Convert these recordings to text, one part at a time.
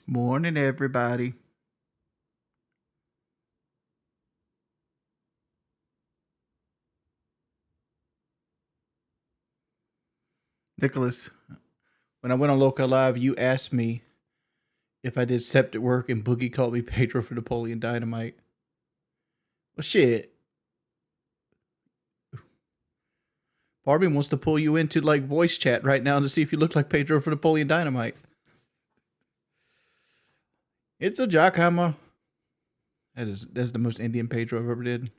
Morning, everybody. Nicholas, when I went on Local Live, you asked me if I did septic work, and Boogie called me Pedro for Napoleon Dynamite. Well, shit. Barbie wants to pull you into like voice chat right now to see if you look like Pedro for Napoleon Dynamite. It's a jackhammer. That's the most Indian Pedro I've ever did.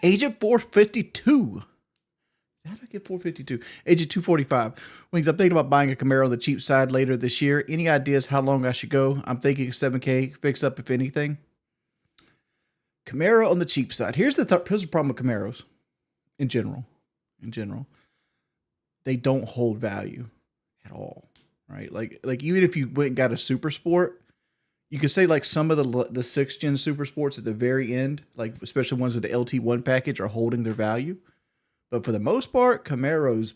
Agent 452. How did I get 452? Agent 245. Wings, I'm thinking about buying a Camaro on the cheap side later this year. Any ideas how long I should go? I'm thinking 7K, fix up if anything. Camaro on the cheap side. Here's the problem with Camaros in general. They don't hold value at all, right? Like even if you went and got a Super Sport, you could say like some of the 6th gen Super Sports at the very end, like especially ones with the LT1 package, are holding their value. But for the most part, Camaros,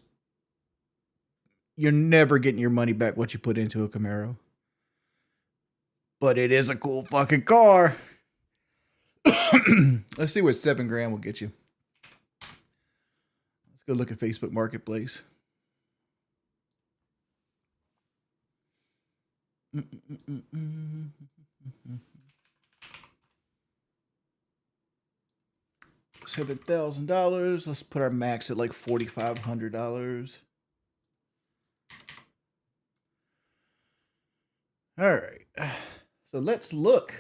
you're never getting your money back what you put into a Camaro. But it is a cool fucking car. Let's see what $7,000 will get you. Let's go look at Facebook Marketplace. $7,000. Let's put our max at like $4,500. All right. So let's look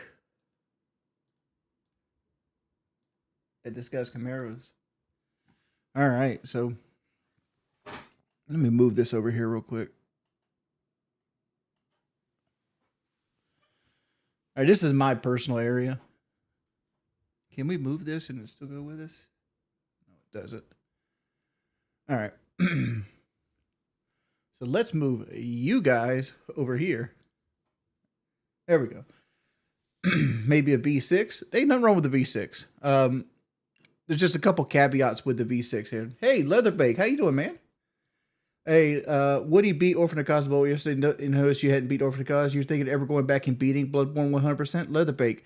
at this guy's Camaros. All right. So let me move this over here real quick. All right. This is my personal area. Can we move this and it still go with us? No, it doesn't. All right. So let's move you guys over here. There we go. Maybe a V6. Ain't nothing wrong with the V6. There's just a couple caveats with the V6 here. Hey, Leatherbake, how you doing, man? Hey, Woody beat Orphan of Cause Bowl yesterday. You noticed you hadn't beat Orphan of Cause. You're thinking of ever going back and beating Bloodborne 100%? Leatherbake.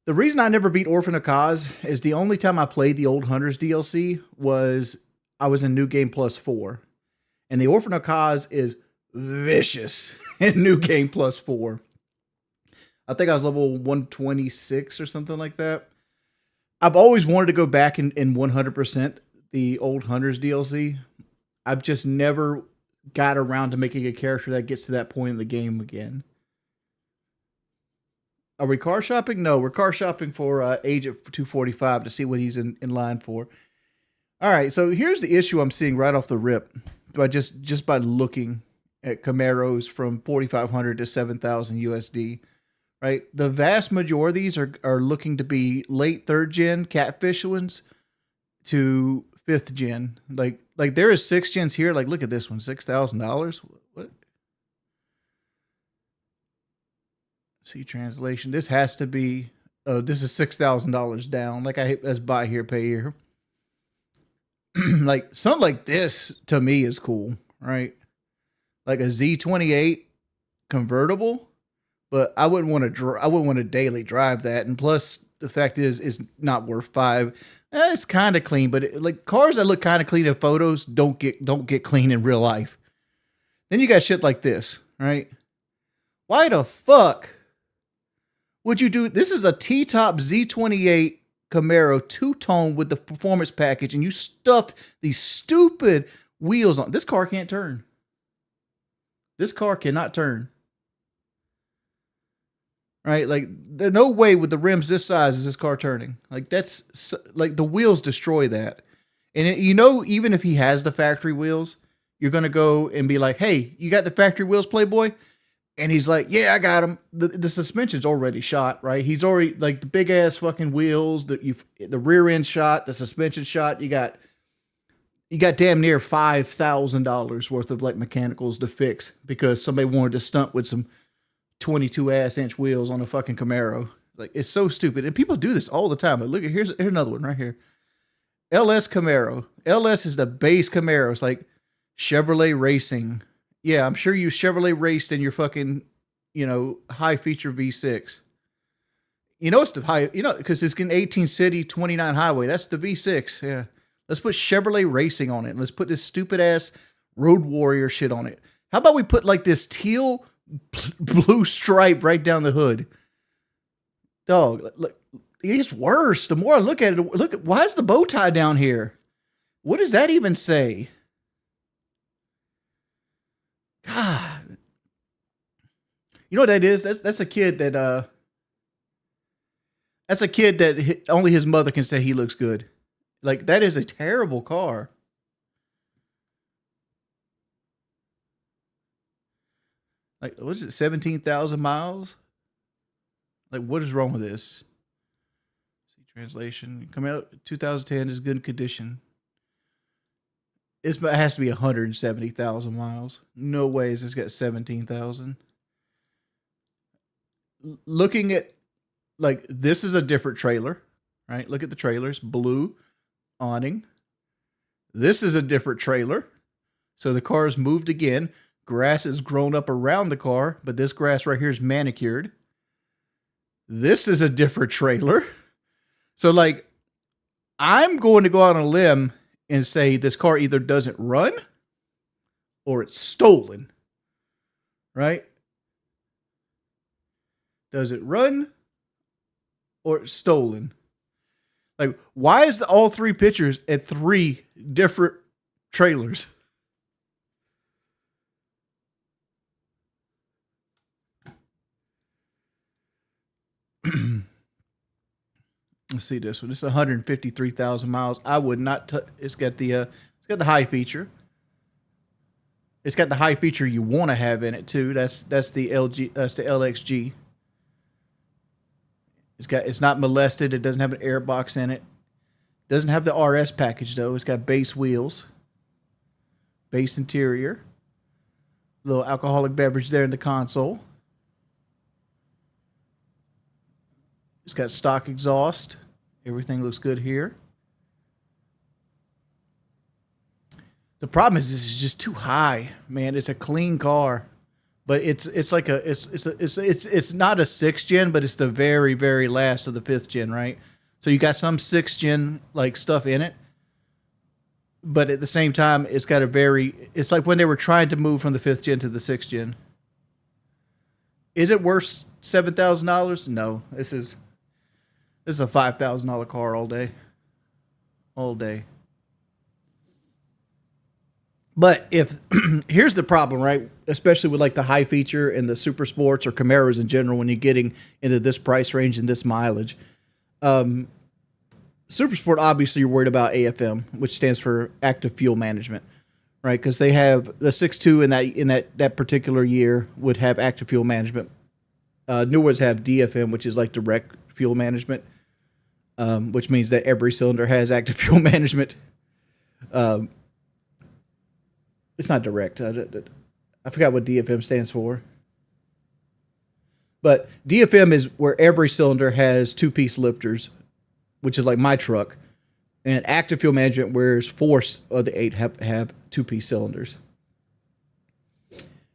The reason I never beat Orphan of Cause is the only time I played the Old Hunters DLC was I was in New Game Plus 4. And the Orphan of Cause is vicious in New Game Plus 4. I think I was level 126 or something like that. I've always wanted to go back and 100% the Old Hunters DLC. I've just never got around to making a character that gets to that point in the game again. Are we car shopping? No, we're car shopping for Agent 245 to see what he's in line for. All right, so here's the issue I'm seeing right off the rip. By just by looking at Camaros from 4,500 to 7,000 USD, right? The vast majority of these are looking to be late 3rd gen catfish ones to 5th gen. Like there is 6th gens here. Like look at this one, $6,000. What? See translation. This has to be. Oh, this is $6,000 down. Like let's buy here, pay here. Like something like this to me is cool, right? Like a Z28 convertible, but I wouldn't want to daily drive that. And plus, the fact is, it's not worth $5. It's kind of clean, but like cars that look kind of clean in photos don't get clean in real life. Then you got shit like this, right? Why the fuck would you do? This is a T-top Z28 Camaro 2-tone with the performance package, and you stuffed these stupid wheels on. This car can't turn. This car cannot turn. Right? Like, there's no way with the rims this size is this car turning. Like, that's like the wheels destroy that. And even if he has the factory wheels, you're going to go and be like, hey, you got the factory wheels, Playboy? And he's like, yeah, I got them. The suspension's already shot, right? He's already, like, the big ass fucking wheels, the rear end shot, the suspension shot. You got damn near $5,000 worth of like mechanicals to fix because somebody wanted to stunt with some 22-inch wheels on a fucking Camaro. Like, it's so stupid. And people do this all the time. Like, look, here's another one right here. LS Camaro. LS is the base Camaro. It's like Chevrolet Racing. Yeah, I'm sure you Chevrolet raced in your fucking, high feature V6. It's the high, because it's an 18 city, 29 highway. That's the V6. Yeah. Let's put Chevrolet Racing on it. And let's put this stupid ass Road Warrior shit on it. How about we put like this teal blue stripe right down the hood? Dog, look, it gets worse. The more I look at it, why is the bow tie down here? What does that even say? God. You know what that is? That's a kid that only his mother can say he looks good. Like, that is a terrible car. Like, what is it? 17,000 miles? Like, what is wrong with this? See, translation. Coming out 2010 is good condition. It has to be 170,000 miles. No ways it's got 17,000. Looking at, like, this is a different trailer, right? Look at the trailers. Blue awning. This is a different trailer. So the car is moved again. Grass has grown up around the car, but this grass right here is manicured. This is a different trailer. So, like, I'm going to go out on a limb and say this car either doesn't run or it's stolen. Right? Does it run or it's stolen? Like, why is all three pictures at three different trailers? Let's see this one. It's 153,000 miles. I would not touch. It's got the high feature. It's got the high feature you want to have in it too. That's the LXG. It's not molested. It doesn't have an airbox in it. Doesn't have the RS package though. It's got base wheels, base interior, little alcoholic beverage there in the console. It's got stock exhaust. Everything looks good here. The problem is this is just too high, man. It's a clean car, but it's not a 6th gen, but it's the very, very last of the 5th gen, right? So you got some 6th gen like stuff in it, but at the same time, it's like when they were trying to move from the 5th gen to the 6th gen. Is it worth $7,000? No, this is a $5,000 car all day. All day. But here's the problem, right? Especially with like the high feature and the super sports or Camaros in general, when you're getting into this price range and this mileage. Super sport, obviously you're worried about AFM, which stands for active fuel management, right? Because they have the 6.2 in that particular year would have active fuel management. New ones have DFM, which is like direct fuel management, which means that every cylinder has active fuel management. It's not direct. I forgot what DFM stands for. But DFM is where every cylinder has 2-piece lifters, which is like my truck. And active fuel management, whereas 4 of the 8 have 2-piece cylinders.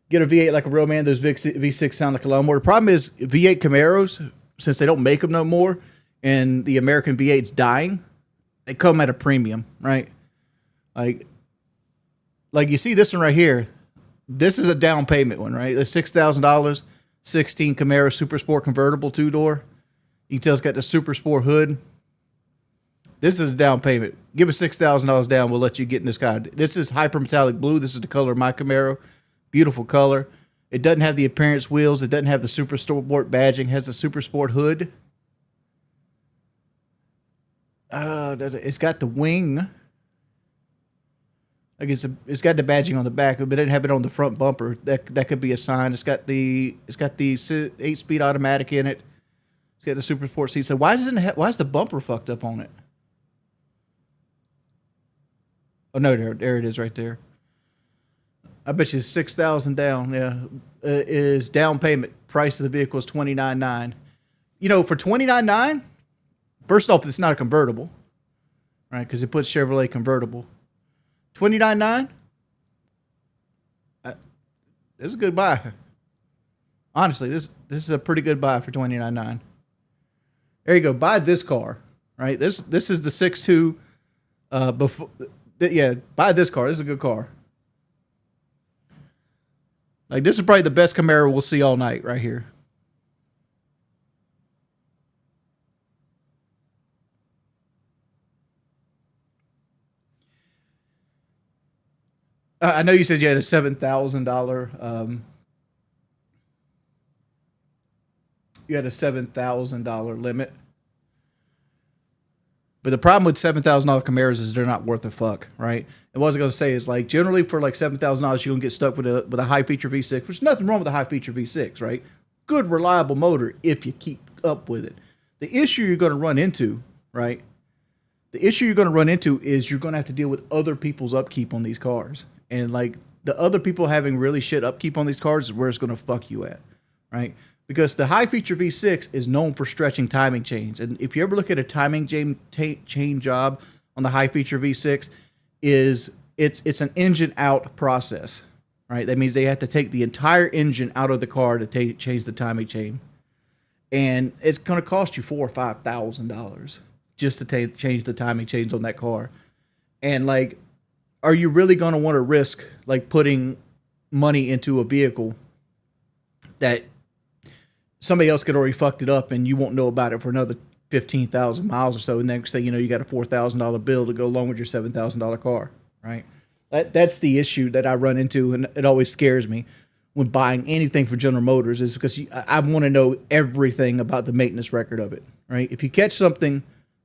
Get a V8 like a real man. Those V6 sound like a lawnmower. The problem is V8 Camaros, since they don't make them no more, and the American V8's dying, they come at a premium, right? Like you see this one right here. This is a down payment one, right? It's $6,000, 16 Camaro Super Sport convertible 2-door. You can tell it's got the Super Sport hood. This is a down payment. Give us $6,000 down. We'll let you get in this car. This is hyper metallic blue. This is the color of my Camaro. Beautiful color. It doesn't have the appearance wheels. It doesn't have the Super Sport badging. It has the Super Sport hood. It's got the wing. Like it's got the badging on the back, but it didn't have it on the front bumper. That could be a sign. It's got the 8-speed automatic in it. It's got the Super Sport seat. So why is the bumper fucked up on it? Oh no, there it is right there. I bet you it's 6,000 down. Yeah, is down payment. Price of the vehicle is $29,900. You know, for $29,900, first off, it's not a convertible, right? Because it puts Chevrolet convertible. $29,900. This is a good buy. Honestly, this is a pretty good buy for $29,900. There you go. Buy this car, right? This is the 6.2. Before, yeah, buy this car. This is a good car. Like, this is probably the best Camaro we'll see all night right here. I know you said you had a $7,000. You had a $7,000 limit. But the problem with $7,000 Camaros is they're not worth a fuck, right? And what I was going to say is, like, generally for like $7,000, you're going to get stuck with a high feature V6, which is nothing wrong with a high feature V6, right? Good, reliable motor if you keep up with it. The issue you're going to run into, right? The issue you're going to run into is you're going to have to deal with other people's upkeep on these cars. And like the other people having really shit upkeep on these cars is where it's going to fuck you at, right? Because the high feature V6 is known for stretching timing chains. And if you ever look at a timing chain job on the high feature V6, it's an engine out process, right? That means they have to take the entire engine out of the car to change the timing chain. And it's going to cost you $4,000 or $5,000 just to change the timing chains on that car. And like, are you really going to want to risk like putting money into a vehicle that somebody else could already fucked it up and you won't know about it for another 15,000 miles or so? And next thing you know, you got a $4,000 bill to go along with your $7,000 car, right? That's the issue that I run into, and it always scares me when buying anything from General Motors, is because I want to know everything about the maintenance record of it, right? If you catch something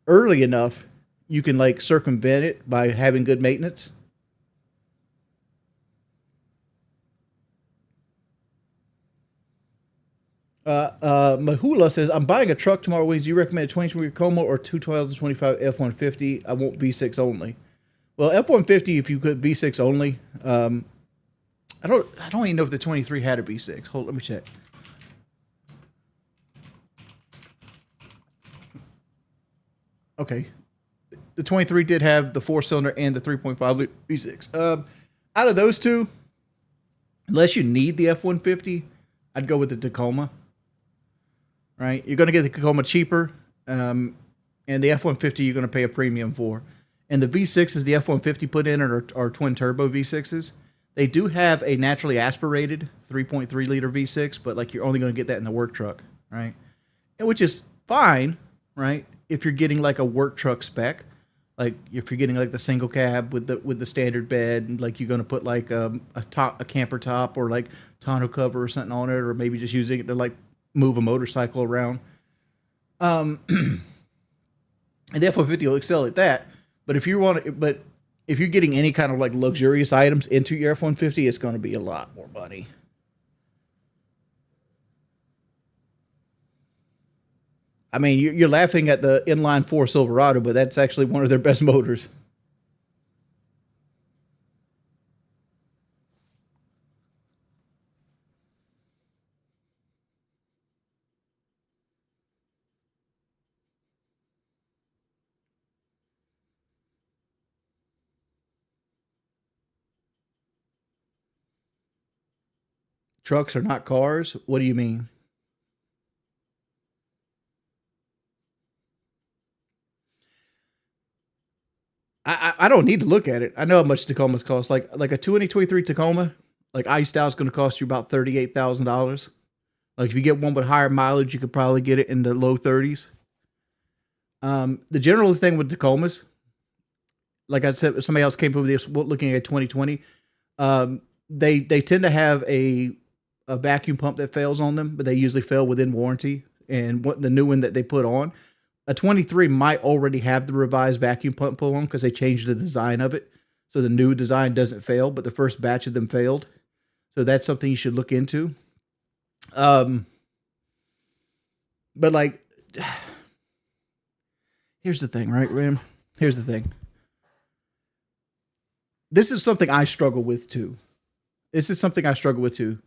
early enough, you can like circumvent it by having good maintenance. Mahula says, I'm buying a truck tomorrow. Do you recommend a 2020 Tacoma or 2025 F-150? I want V6 only. Well, F-150, if you could V6 only, I don't even know if the 23 had a V6. Hold, let me check. Okay. The 23 did have the 4-cylinder and the 3.5 V6. Out of those two, unless you need the F-150, I'd go with the Tacoma. Right? You're going to get the Tacoma cheaper, and the F-150 you're going to pay a premium for. And the V6s the F-150 put in are twin turbo V6s. They do have a naturally aspirated 3.3 liter V6, but like you're only going to get that in the work truck, right? And which is fine, right? If you're getting like a work truck spec, like if you're getting like the single cab with the standard bed, and like you're going to put like a camper top or like tonneau cover or something on it, or maybe just using it to like move a motorcycle around. And the F-150 will excel at that. But if you're getting any kind of like luxurious items into your F-150, it's going to be a lot more money. I mean, you're laughing at the inline 4 Silverado, but that's actually one of their best motors. Trucks are not cars? What do you mean? I don't need to look at it. I know how much Tacomas cost. Like a 2023 Tacoma, like iced out, is going to cost you about $38,000. Like if you get one with higher mileage, you could probably get it in the low 30s. The general thing with Tacomas, like I said, somebody else came up with this looking at 2020. They tend to have a vacuum pump that fails on them, but they usually fail within warranty. And what the new one that they put on, a 23 might already have the revised vacuum pump put on because they changed the design of it. So the new design doesn't fail, but the first batch of them failed. So that's something you should look into. But like, here's the thing, right, Ram? Here's the thing. This is something I struggle with too. This is something I struggle with too.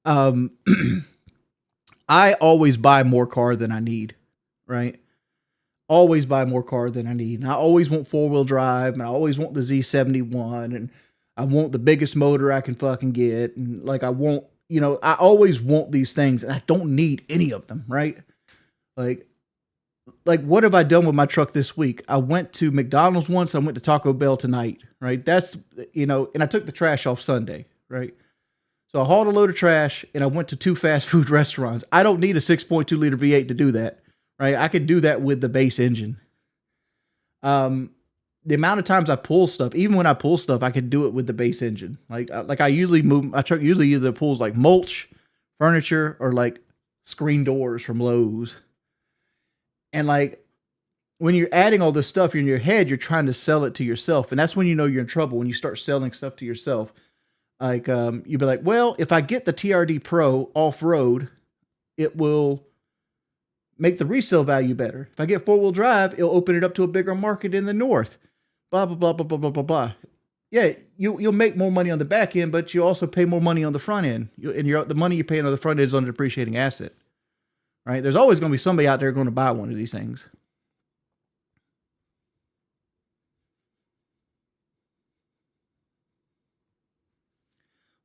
Um, I always buy more car than I need, right? Always buy more car than I need. And I always want 4-wheel drive, and I always want the Z71, and I want the biggest motor I can fucking get. And like, I want, I always want these things, and I don't need any of them, right? Like, what have I done with my truck this week? I went to McDonald's once. I went to Taco Bell tonight, right? That's, and I took the trash off Sunday, right? So I hauled a load of trash and I went to 2 fast food restaurants. I don't need a 6.2 liter V8 to do that, right? I could do that with the base engine. The amount of times I pull stuff, even when I pull stuff, I could do it with the base engine. Like I usually move, my truck usually either pulls like mulch, furniture, or like screen doors from Lowe's. And like, when you're adding all this stuff in your head, you're trying to sell it to yourself. And that's when you know you're in trouble, when you start selling stuff to yourself. Like, you'd be like, well, if I get the TRD Pro off-road, it will make the resale value better. If I get 4-wheel drive, it'll open it up to a bigger market in the north. Blah, blah, blah, blah, blah, blah, blah, blah. Yeah, you'll make more money on the back end, but you also pay more money on the front end. The money you're paying on the front end is on a depreciating asset, right? There's always going to be somebody out there going to buy one of these things.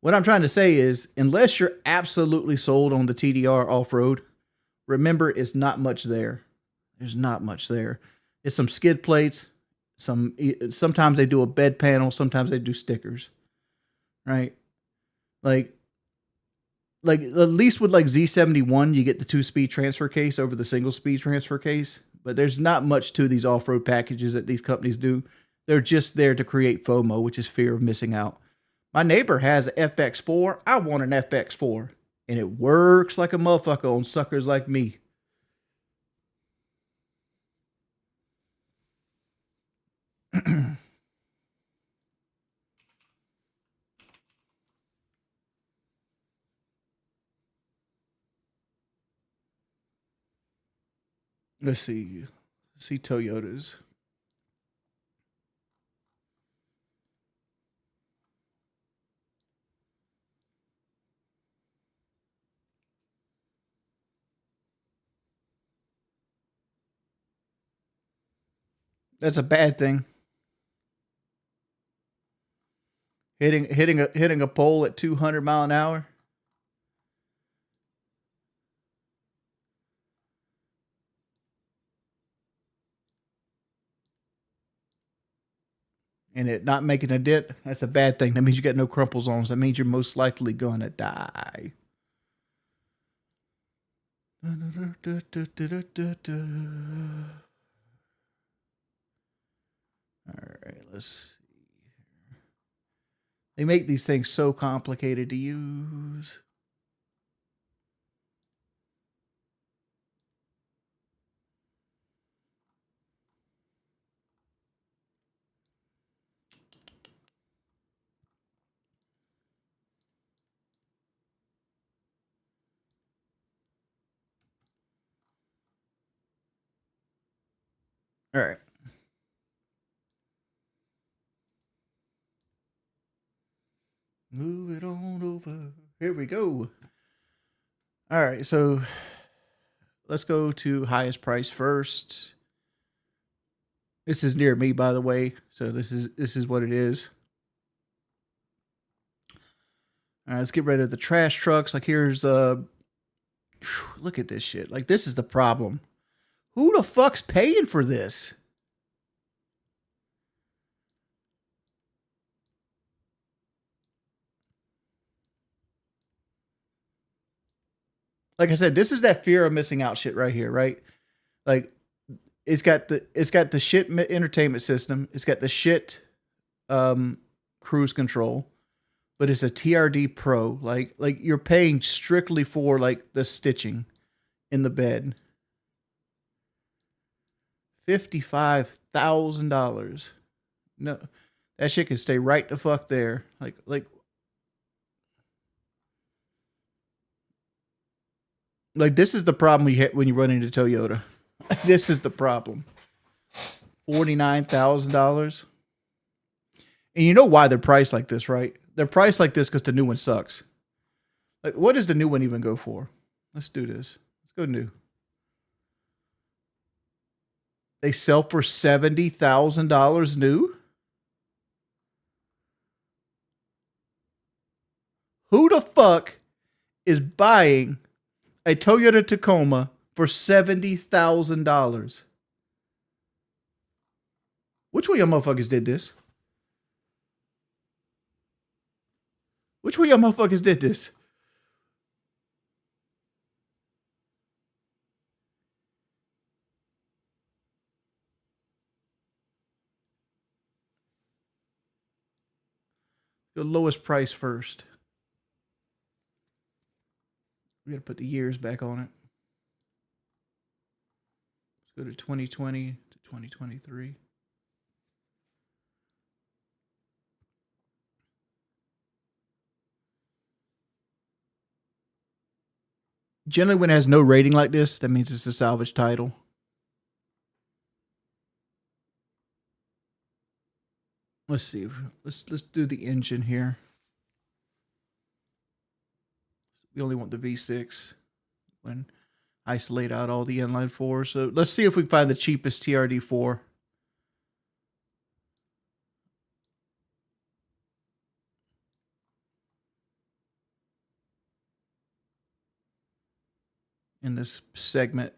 What I'm trying to say is, unless you're absolutely sold on the TDR off-road, remember, it's not much there. There's not much there. It's some skid plates. Sometimes they do a bed panel. Sometimes they do stickers, right? Like at least with like Z71, you get the 2-speed transfer case over the single-speed transfer case. But there's not much to these off-road packages that these companies do. They're just there to create FOMO, which is fear of missing out. My neighbor has an FX4. I want an FX4. And it works like a motherfucker on suckers like me. Let's see. Toyotas. That's a bad thing. Hitting a pole at 200 mile an hour. And it not making a dent, that's a bad thing. That means you got no crumple zones. That means you're most likely gonna die. All right, let's see. They make these things so complicated to use. All right. Move it on over. Here we go. All right, so let's go to highest price first. This is near me, by the way, so this is what it is. All right, let's get rid of the trash trucks. Like, here's look at this shit. Like, this is the problem. Who the fuck's paying for this? like I said, this is that fear of missing out shit right here, right? Like it's got the shit entertainment system. It's got the shit cruise control, but it's a TRD Pro. Like you're paying strictly for like the stitching in the bed. $55,000. No, that shit can stay right the fuck there. Like this is the problem you hit when you run into Toyota. This is the problem. $49,000. And you know why they're priced like this, right? They're priced like this because the new one sucks. Like, what does the new one even go for? Let's do this. Let's go new. They sell for $70,000 new? Who the fuck is buying a Toyota Tacoma for $70,000? Which one of y'all motherfuckers did this? Which one of y'all motherfuckers did this? The lowest price first. We got to put the years back on it. Let's go to 2020 to 2023. Generally, when it has no rating like this, that means it's a salvage title. Let's see. Let's do the engine here. We only want the V6 when isolate out all the inline fours. So let's see if we can find the cheapest TRD4. In this segment,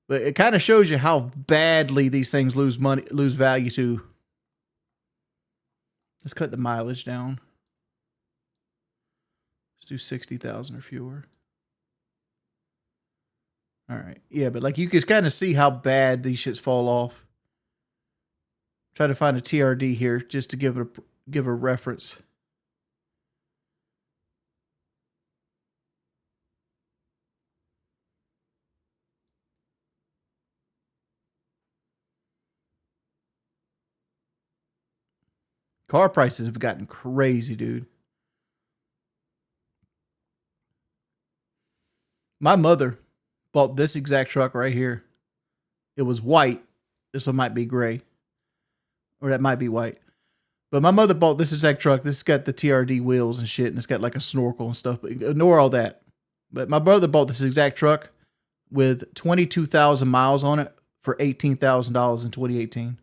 but it kind of shows you how badly these things lose value to. Let's cut the mileage down. Let's do 60,000 or fewer. All right. Yeah, but like you can kind of see how bad these shits fall off. Try to find a TRD here just to give a reference. Car prices have gotten crazy, dude. My mother bought this exact truck right here. It was white. This one might be gray. Or that might be white. But my mother bought this exact truck. This has got the TRD wheels and shit. And it's got like a snorkel and stuff. But ignore all that. But my brother bought this exact truck with 22,000 miles on it for $18,000 in 2018.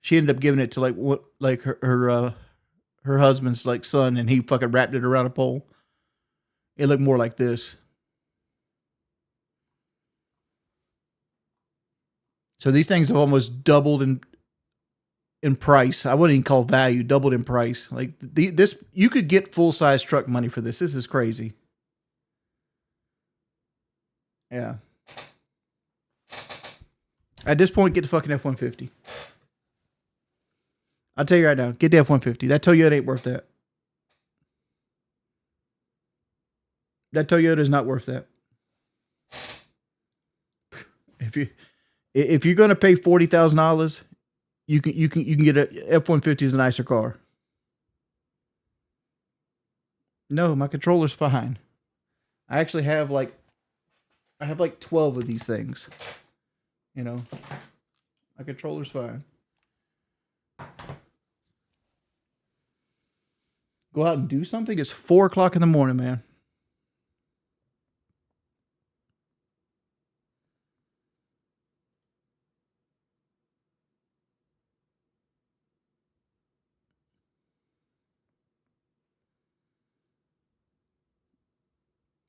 She ended up giving it to like her husband's like son, and he fucking wrapped it around a pole. It looked more like this. So these things have almost doubled in price. I wouldn't even call value, doubled in price. Like this, you could get full size truck money for this. This is crazy. Yeah. At this point, get the fucking F-150. I'll tell you right now, get the F-150. That Toyota ain't worth that. That Toyota is not worth that. If you're gonna pay $40,000, you can get a F-150 is a nicer car. No, my controller's fine. I actually have like 12 of these things. You know, my controller's fine. Go out and do something. It's 4 o'clock in the morning, man.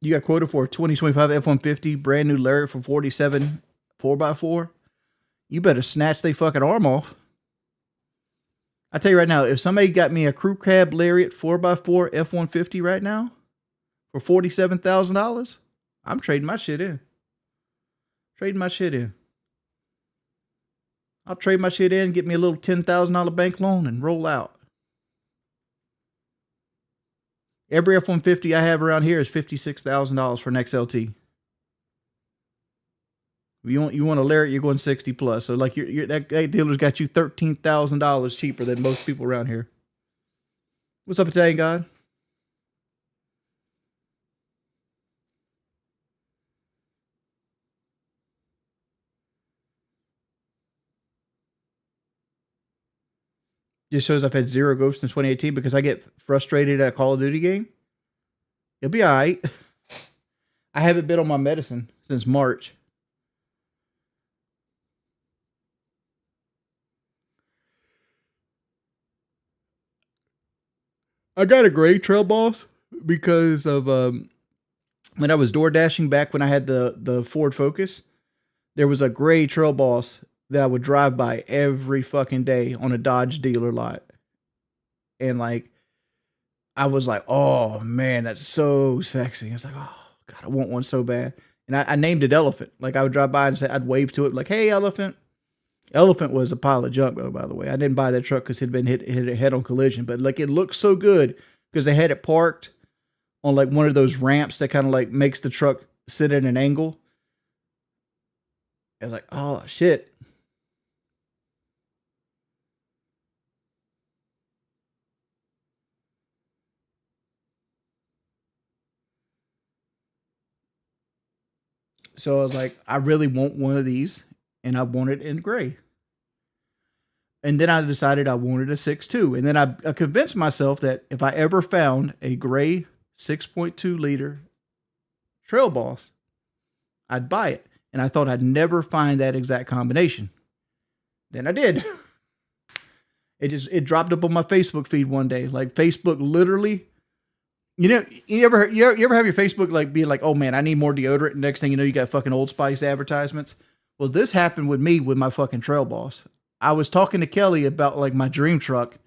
You got quoted for a 2025 F-150, brand new Lariat for 47 4x4. You better snatch they fucking arm off. I tell you right now, if somebody got me a crew cab Lariat 4x4 F-150 right now for $47,000, I'm trading my shit in. Trading my shit in. I'll trade my shit in, get me a little $10,000 bank loan, and roll out. Every F-150 I have around here is $56,000 for an XLT. You want a Lariat, you're going 60 plus. So like that dealer's got you $13,000 cheaper than most people around here. What's up, Italian God? Just shows I've had 0 ghosts in 2018 because I get frustrated at a Call of Duty game. It'll be all right. I haven't been on my medicine since March. I got a gray trail boss because of when I was door dashing back when I had the Ford Focus. There was a gray trail boss that I would drive by every fucking day on a Dodge dealer lot. And like, I was like, oh man, that's so sexy. I was like, oh God, I want one so bad. And I named it Elephant. Like I would drive by and say, I'd wave to it like, hey, Elephant. Elephant was a pile of junk, though, by the way. I didn't buy that truck because it had been hit a head-on collision. But like, it looked so good because they had it parked on like one of those ramps that kind of like makes the truck sit at an angle. I was like, oh shit. So I was like, I really want one of these, and I want it in gray. And then I decided I wanted a 6.2. And then I convinced myself that if I ever found a gray 6.2 liter Trail Boss, I'd buy it. And I thought I'd never find that exact combination. Then I did. It dropped up on my Facebook feed one day. Like Facebook literally, you ever have your Facebook like being like, oh man, I need more deodorant. And next thing you know, you got fucking Old Spice advertisements. Well, this happened with me with my fucking Trail Boss. I was talking to Kelly about like my dream truck,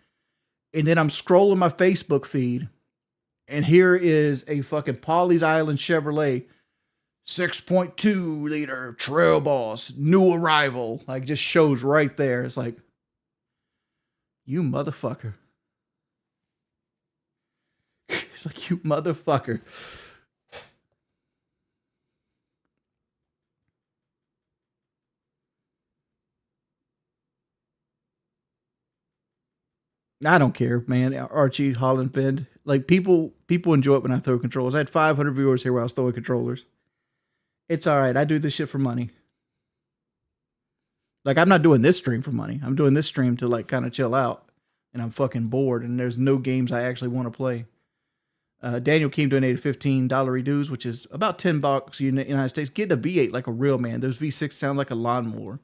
and then I'm scrolling my Facebook feed, and here is a fucking Pawleys Island Chevrolet 6.2 liter Trail Boss, new arrival. Like just shows right there. It's like, you motherfucker. It's like, you motherfucker. I don't care, man. Archie, Holland, Fend. Like people enjoy it when I throw controllers. I had 500 viewers here while I was throwing controllers. It's all right. I do this shit for money. Like I'm not doing this stream for money. I'm doing this stream to like kind of chill out, and I'm fucking bored, and there's no games I actually want to play. Daniel Keem donated $15 reduce, which is about $10 in the United States. Get a V8 like a real man. Those V6 sound like a lawnmower.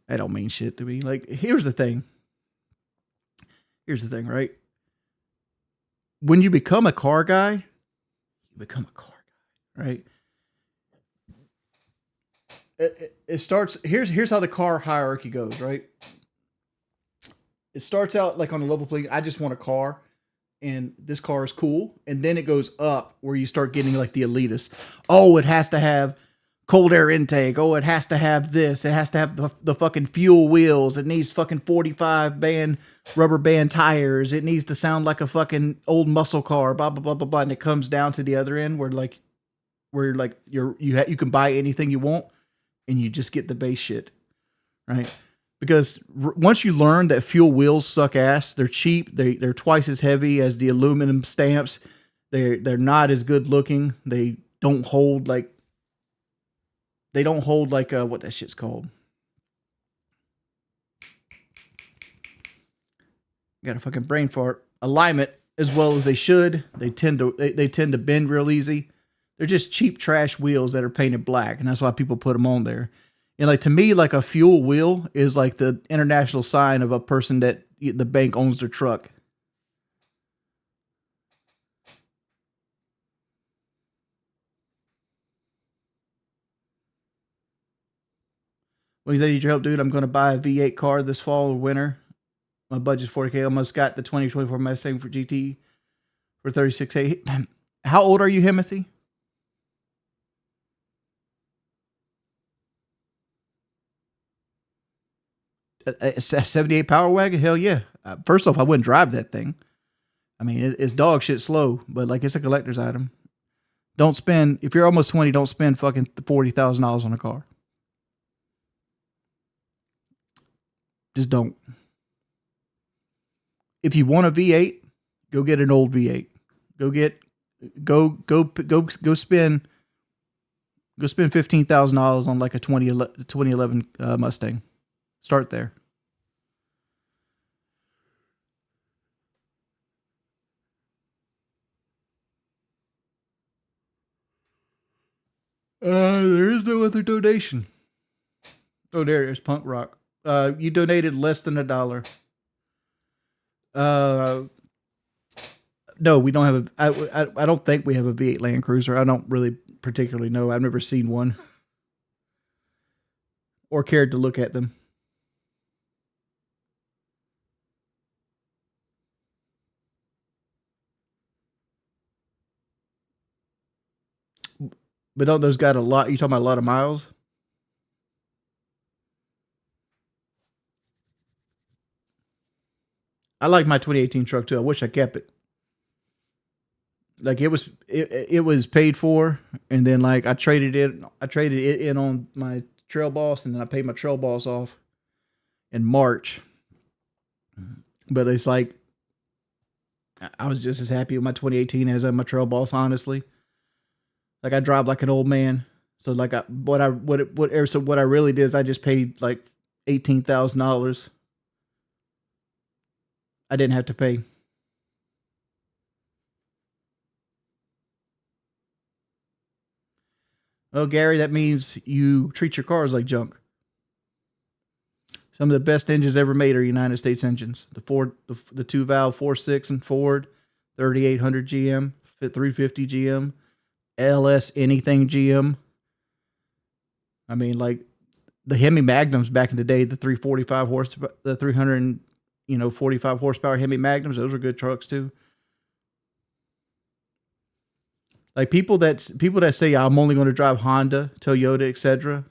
That don't mean shit to me. Like here's the thing. Right? When you become a car guy, you become a car guy, right? It starts, here's how the car hierarchy goes, right? It starts out like on a level playing, I just want a car, and this car is cool. And then it goes up where you start getting like the elitist. Oh, it has to have cold air intake. Oh, it has to have this. It has to have the fucking fuel wheels. It needs fucking 45 band rubber band tires. It needs to sound like a fucking old muscle car. Blah blah blah blah blah. And it comes down to the other end where you can buy anything you want, and you just get the base shit, right? Because once you learn that fuel wheels suck ass, they're cheap. They're twice as heavy as the aluminum stamps. They're not as good looking. They don't hold like what that shit's called. Got a fucking brain fart. Alignment as well as they should. They tend to bend real easy. They're just cheap trash wheels that are painted black, and that's why people put them on there. And like to me, like a fuel wheel is like the international sign of a person that the bank owns their truck. Well, he said, "Need your help, dude? I'm going to buy a V8 car this fall or winter. My budget's 40K. I almost got the 2024 Mustang for GT for 36K. How old are you, Himothy? A 78 Power Wagon? Hell yeah. First off, I wouldn't drive that thing. I mean, it's dog shit slow, but like it's a collector's item. Don't spend, if you're almost 20, don't spend fucking $40,000 on a car. Just don't. If you want a V8, go get an old V8. Go spend $15,000 on like a 2011 Mustang. Start there. There is no other donation. Oh, there it is, Punk Rock. You donated less than $1. No, we don't have I don't think we have a V8 Land Cruiser. I don't really particularly know. I've never seen one or cared to look at them. But don't those got a lot? You talking about a lot of miles? I like my 2018 truck too. I wish I kept it. Like it was paid for, and then like I traded it in on my Trail Boss, and then I paid my Trail Boss off in March. But it's like I was just as happy with my 2018 as my Trail Boss, honestly. Like I drive like an old man. So like what I really did is I just paid like $18,000. I didn't have to pay. Oh, Gary, that means you treat your cars like junk. Some of the best engines ever made are United States engines. The Ford, the 2-valve 4.6 and Ford, 3800 GM, 350 GM, LS anything GM. I mean, like the Hemi Magnums back in the day, the 345 horsepower, the 345 horsepower Hemi Magnums, those were good trucks too. Like people that say I'm only going to drive Honda, Toyota, etc.,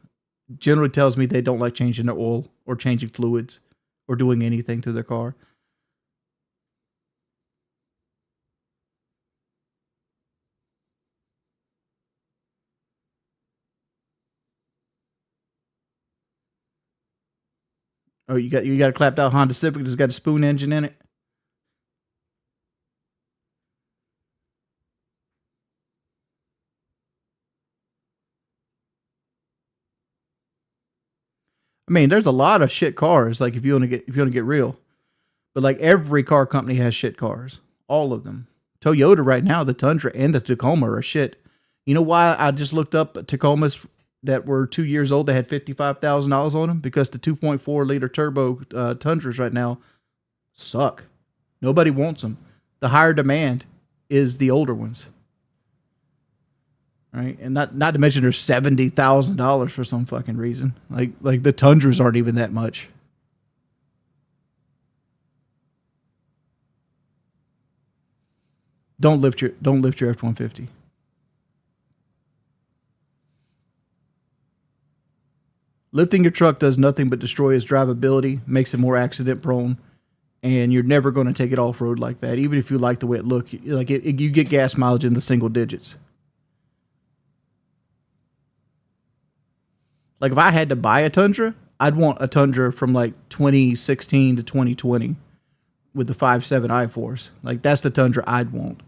generally tells me they don't like changing their oil or changing fluids or doing anything to their car. Oh, you got a clapped out Honda Civic that's got a spoon engine in it. I mean, there's a lot of shit cars. Like if you want to get real, but like every car company has shit cars, all of them. Toyota right now, the Tundra and the Tacoma are shit. You know why I just looked up Tacomas that were 2 years old that had $55,000 on them? Because the 2.4 liter turbo Tundras right now suck. Nobody wants them. The higher demand is the older ones. Right, and not to mention there's $70,000 for some fucking reason. Like the Tundras aren't even that much. Don't lift your F-150. Lifting your truck does nothing but destroy its drivability, makes it more accident prone, and you're never going to take it off road like that. Even if you like the way it looks, like you get gas mileage in the single digits. Like if I had to buy a Tundra, I'd want a Tundra from like 2016 to 2020 with the 5.7 I-Force. Like that's the Tundra I'd want.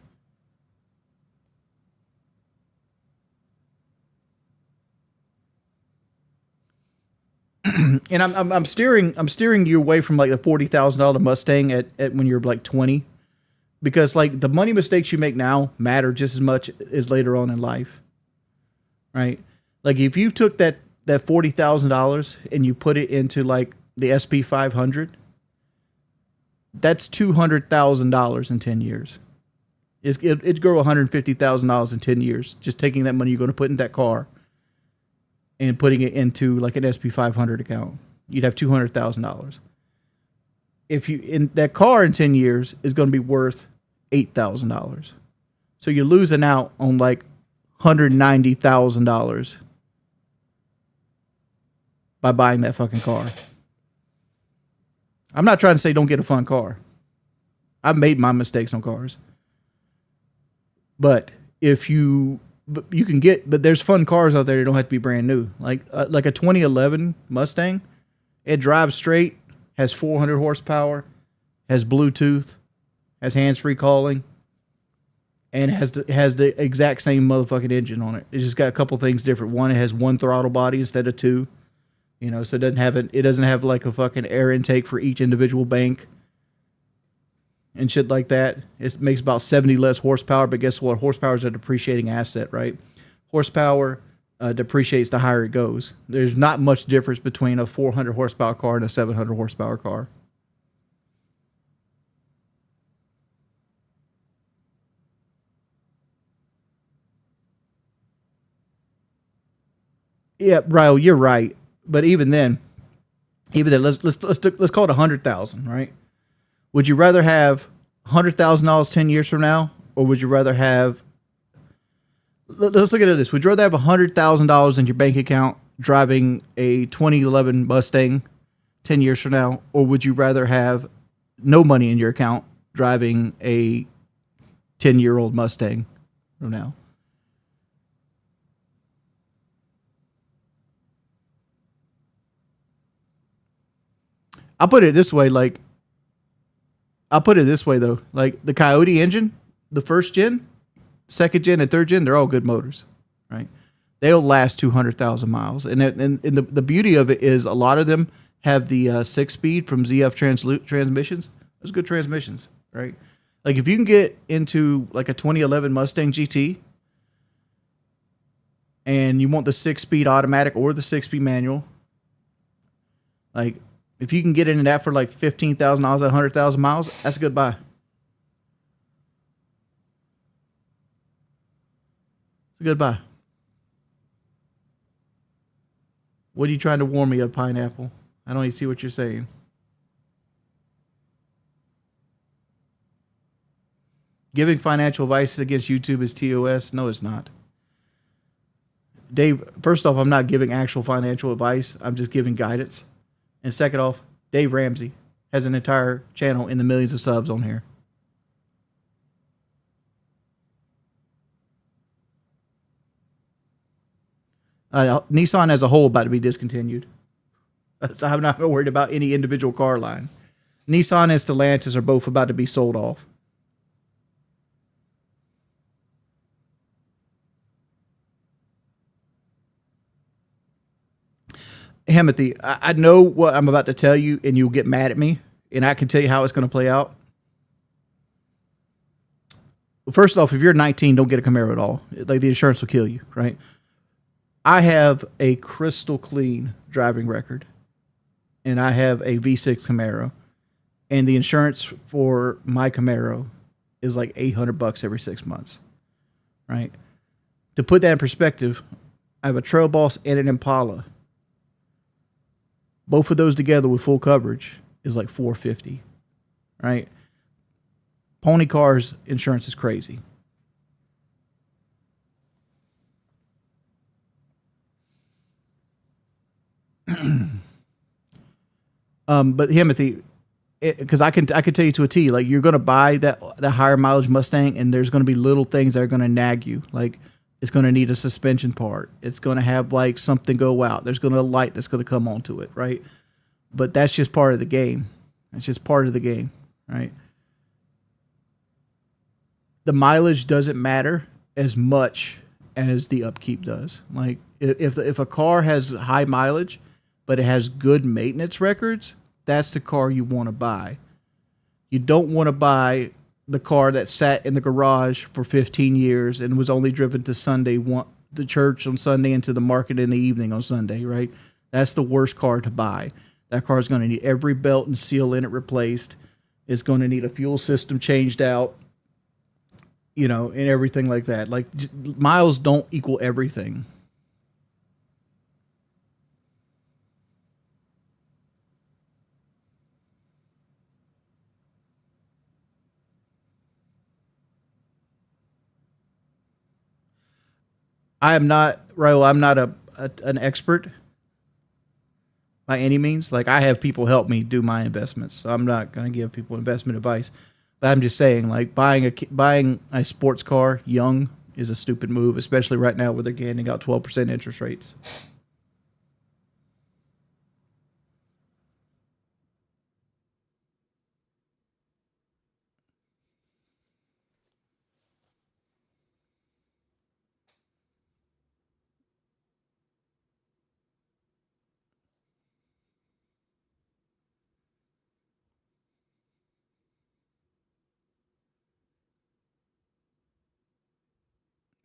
And I'm steering you away from like the $40,000 Mustang at when you're like 20, because like the money mistakes you make now matter just as much as later on in life, right? Like if you took that $40,000 and you put it into like the SP 500, that's $200,000 in 10 years. It'd grow $150,000 in 10 years just taking that money you're going to put in that car and putting it into like an SP 500 account. You'd have $200,000. if you in that car in 10 years is going to be worth $8,000. So you're losing out on like $190,000 by buying that fucking car. I'm not trying to say don't get a fun car. I've made my mistakes on cars. But you can get, but there's fun cars out there that don't have to be brand new. Like a 2011 Mustang, it drives straight, has 400 horsepower, has Bluetooth, has hands-free calling, and has the exact same motherfucking engine on it. It's just got a couple things different. One, it has one throttle body instead of two. You know, so it doesn't have like a fucking air intake for each individual bank and shit like that. It makes about 70 less horsepower, but guess what? Horsepower is a depreciating asset, right? Horsepower depreciates the higher it goes. There's not much difference between a 400 horsepower car and a 700 horsepower car. Yeah, Ryle, you're right. But even then, let's call it 100,000, right? Would you rather have $100,000 10 years from now, or would you rather have? Let's look at this. Would you rather have $100,000 in your bank account driving a 2011 Mustang 10 years from now, or would you rather have no money in your account driving a 10-year-old Mustang from now? I'll put it this way, though. Like the Coyote engine, the first gen, second gen, and third gen, they're all good motors, right? They'll last 200,000 miles. And the beauty of it is a lot of them have the 6-speed from ZF transmissions. Those good transmissions, right? Like if you can get into like a 2011 Mustang GT and you want the 6-speed automatic or the 6-speed manual, like if you can get into that for like $15,000 at 100,000 miles, that's a good buy. It's a good buy. What are you trying to warn me of, Pineapple? I don't even see what you're saying. Giving financial advice against YouTube is TOS? No, it's not. Dave, first off, I'm not giving actual financial advice. I'm just giving guidance. And second off, Dave Ramsey has an entire channel in the millions of subs on here. Nissan as a whole about to be discontinued. So I'm not worried about any individual car line. Nissan and Stellantis are both about to be sold off. Timothy, I know what I'm about to tell you, and you'll get mad at me, and I can tell you how it's going to play out. First off, if you're 19, don't get a Camaro at all. Like the insurance will kill you, right? I have a crystal clean driving record, and I have a V6 Camaro, and the insurance for my Camaro is like $800 every 6 months, right? To put that in perspective, I have a Trail Boss and an Impala. Both of those together with full coverage is like $450, right? Pony Cars insurance is crazy. But Timothy, because I can tell you to a T, like you're gonna buy that higher mileage Mustang, and there's gonna be little things that are gonna nag you, like it's gonna need a suspension part, it's gonna have like something go out, there's gonna a light that's gonna come onto it, right? But that's just part of the game. That's just part of the game, right? The mileage doesn't matter as much as the upkeep does. Like if a car has high mileage, but it has good maintenance records, that's the car you want to buy. You don't want to buy the car that sat in the garage for 15 years and was only driven to the church on Sunday and to the market in the evening on Sunday, right? That's the worst car to buy. That car is going to need every belt and seal in it replaced. It's going to need a fuel system changed out, you know, and everything like that. Like miles don't equal everything. I am not, Raul, I'm not an expert by any means. Like, I have people help me do my investments, so I'm not going to give people investment advice. But I'm just saying, like, buying a sports car young is a stupid move, especially right now where they're handing out 12% interest rates.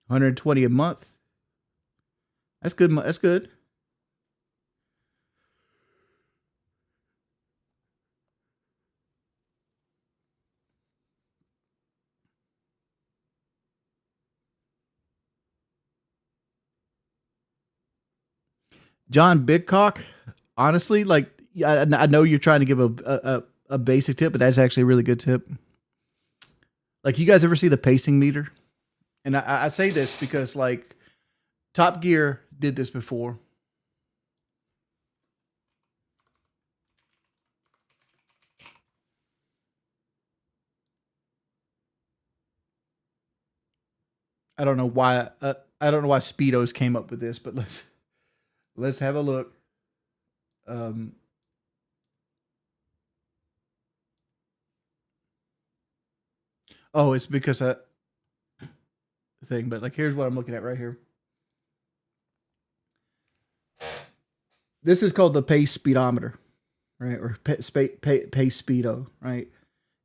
$120 a month. That's good. That's good. John Bigcock, honestly, like, I know you're trying to give a basic tip, but that's actually a really good tip. Like, you guys ever see the pacing meter? And I say this because, like, Top Gear did this before. I don't know why. I don't know why Speedos came up with this, but let's have a look. Um, oh, it's because I thing. But, like, here's what I'm looking at right here. This is called the pace speedometer, right? Or pace speedo, right?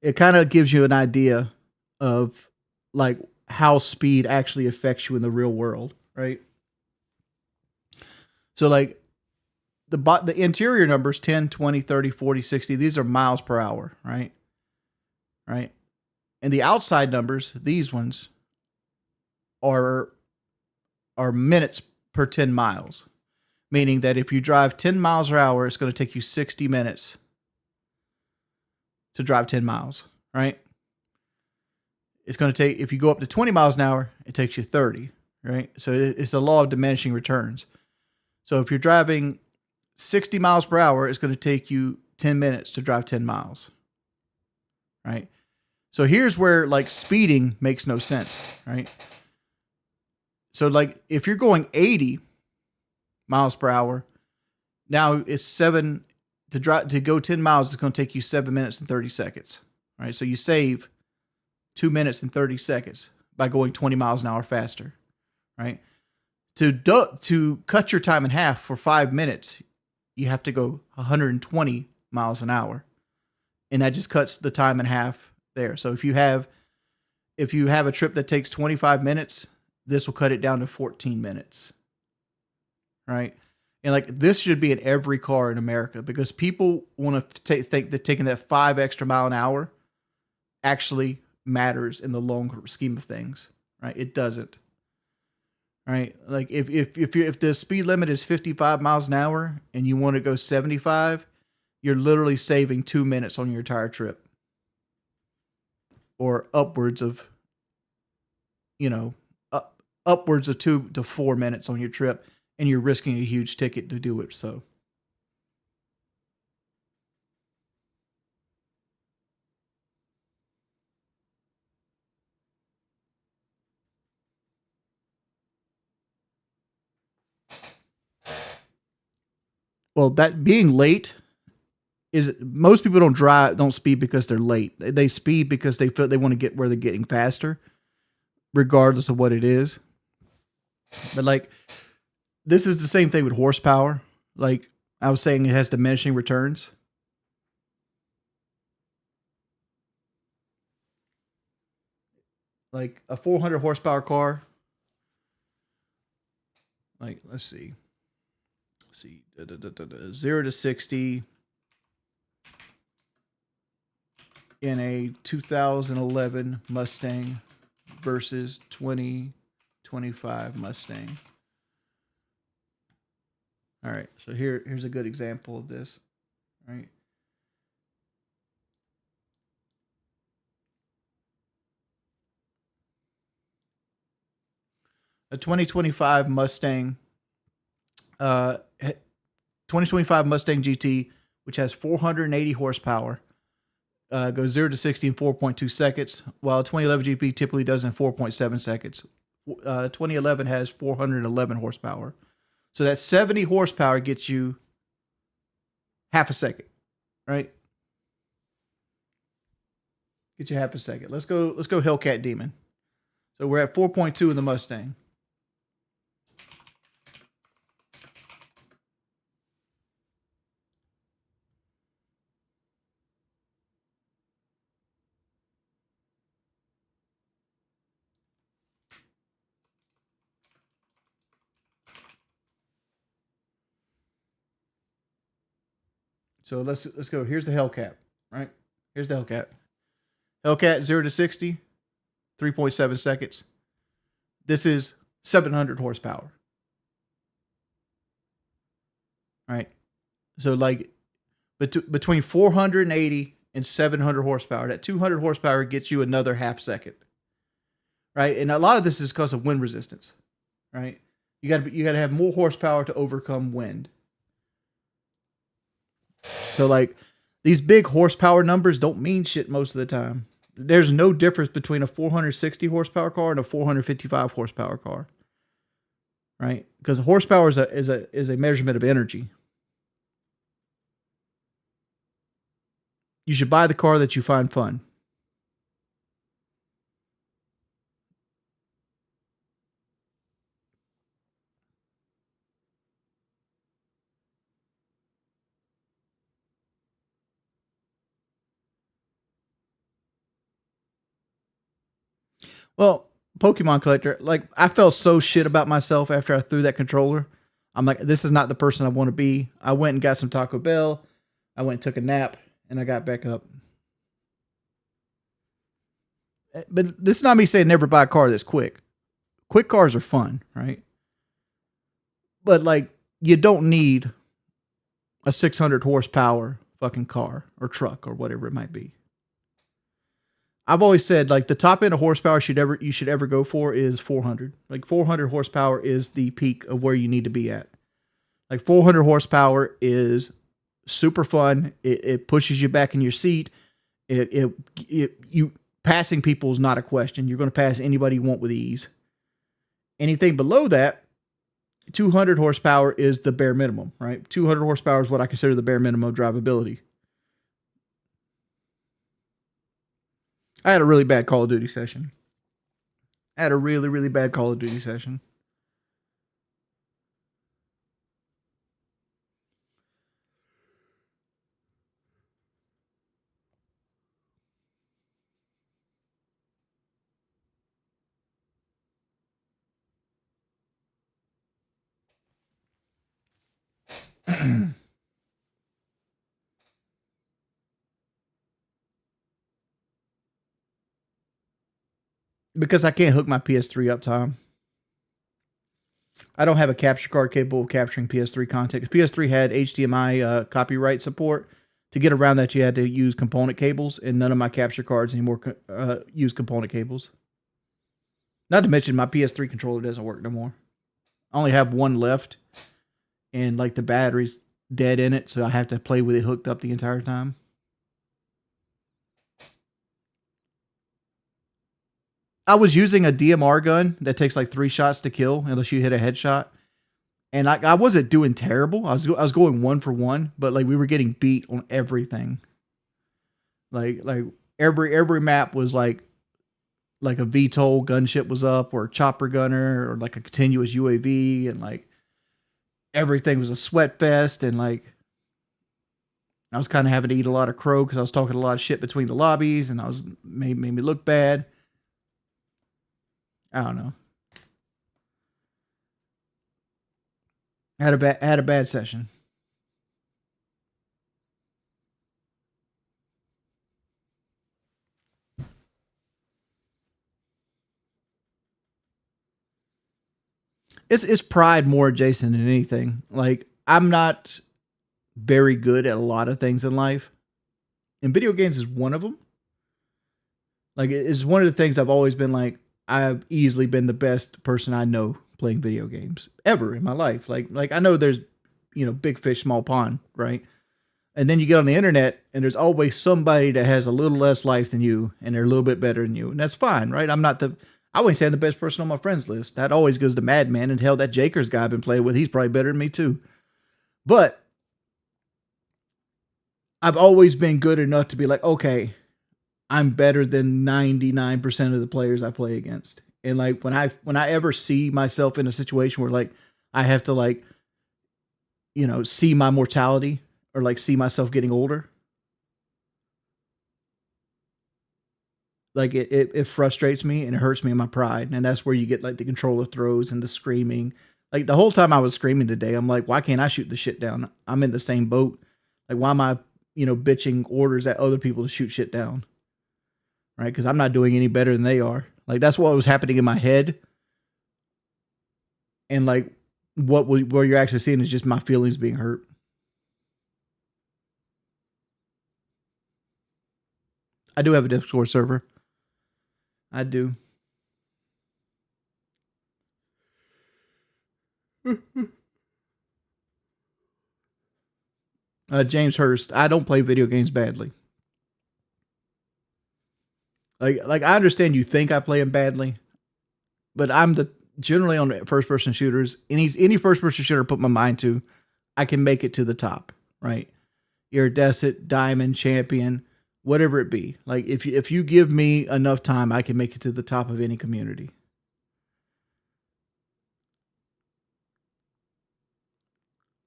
It kind of gives you an idea of, like, how speed actually affects you in the real world, right? So, like, the interior numbers 10, 20, 30, 40, 60, these are miles per hour, right? Right? And the outside numbers, these ones are minutes per 10 miles, meaning that if you drive 10 miles per hour, it's going to take you 60 minutes to drive 10 miles, right? It's going to take, if you go up to 20 miles an hour, it takes you 30, right? So it's the law of diminishing returns. So if you're driving 60 miles per hour, it's going to take you 10 minutes to drive 10 miles, right? So here's where, like, speeding makes no sense, right? So, like, if you're going 80 miles per hour, now it's to go 10 miles, it's going to take you 7 minutes and 30 seconds, right? So you save 2 minutes and 30 seconds by going 20 miles an hour faster, right? To cut your time in half for 5 minutes, you have to go 120 miles an hour, and that just cuts the time in half there. So if you have a trip that takes 25 minutes, this will cut it down to 14 minutes, right? And, like, this should be in every car in America because people want to think that taking that 5 extra mile an hour actually matters in the long scheme of things, right? It doesn't, right? Like, if the speed limit is 55 miles an hour and you want to go 75, you're literally saving 2 minutes on your entire trip, or upwards of, upwards of 2 to 4 minutes on your trip, and you're risking a huge ticket to do it. So, well, that being late is, most people don't speed because they're late. They speed because they feel they want to get where they're getting faster, regardless of what it is. But, like, this is the same thing with horsepower. Like I was saying, it has diminishing returns. Like a 400 horsepower car. Like, let's see. 0 to 60 in a 2011 Mustang versus 2025 Mustang. All right, so here's a good example of this. All right. a 2025 Mustang, 2025 Mustang GT, which has 480 horsepower, goes 0 to 60 in 4.2 seconds, while 2011 GP typically does in 4.7 seconds. 2011 has 411 horsepower. So that 70 horsepower gets you half a second, right? Get you half a second. Let's go Hellcat Demon. So we're at 4.2 in the Mustang. So let's go. Here's the Hellcat, right? Here's the Hellcat. Hellcat 0 to 60, 3.7 seconds. This is 700 horsepower. Right? So like between 480 and 700 horsepower, that 200 horsepower gets you another half second. Right? And a lot of this is because of wind resistance. Right? You got to have more horsepower to overcome wind. So like these big horsepower numbers don't mean shit most of the time. There's no difference between a 460 horsepower car and a 455 horsepower car, right? Because horsepower is a measurement of energy. You should buy the car that you find fun. Well, Pokemon collector, like I felt so shit about myself after I threw that controller. I'm like, this is not the person I want to be. I went and got some Taco Bell. I went and took a nap and I got back up. But this is not me saying never buy a car that's quick. Quick cars are fun, right? But like, you don't need a 600 horsepower fucking car or truck or whatever it might be. I've always said like the top end of horsepower you should ever go for is 400. Like 400 horsepower is the peak of where you need to be at. Like 400 horsepower is super fun. It pushes you back in your seat. You passing people is not a question. You're going to pass anybody you want with ease. Anything below that, 200 horsepower is the bare minimum, right? 200 horsepower is what I consider the bare minimum of drivability. I had a really bad Call of Duty session. I had a really, really bad Call of Duty session. Because I can't hook my PS3 up, Tom. I don't have a capture card capable of capturing PS3 content. PS3 had HDMI copyright support. To get around that, you had to use component cables, and none of my capture cards anymore use component cables. Not to mention, my PS3 controller doesn't work no more. I only have one left, and like the battery's dead in it, so I have to play with it hooked up the entire time. I was using a DMR gun that takes like 3 shots to kill unless you hit a headshot. And I wasn't doing terrible. I was going 1 for 1, but like we were getting beat on everything. Like every map was like a VTOL gunship was up, or a chopper gunner, or like a continuous UAV, and like everything was a sweat fest. And like I was kind of having to eat a lot of crow because I was talking a lot of shit between the lobbies, and I was made me look bad. I don't know. I had a bad session. It's pride more, Jason, than anything. Like I'm not very good at a lot of things in life, and video games is one of them. Like it's one of the things I've always been like, I've easily been the best person I know playing video games ever in my life. Like I know there's, big fish, small pond, right? And then you get on the internet and there's always somebody that has a little less life than you and they're a little bit better than you. And that's fine, right? I wouldn't say I'm the best person on my friends list. That always goes to Madman, and hell, that Jakers guy I've been playing with, he's probably better than me too. But I've always been good enough to be like, okay, I'm better than 99% of the players I play against. And like when I ever see myself in a situation where like I have to like, see my mortality or like see myself getting older, like it frustrates me and it hurts me in my pride. And that's where you get like the controller throws and the screaming. Like the whole time I was screaming today, I'm like, why can't I shoot the shit down? I'm in the same boat. Like, why am I, bitching orders at other people to shoot shit down? Right? Because I'm not doing any better than they are. Like, that's what was happening in my head. And like, where you're actually seeing is just my feelings being hurt. I do have a Discord server. I do. James Hurst, I don't play video games badly. Like I understand you think I play them badly, but I'm the generally on first person shooters. Any first person shooter I put my mind to, I can make it to the top. Right, iridescent, diamond, champion, whatever it be. Like if you give me enough time, I can make it to the top of any community.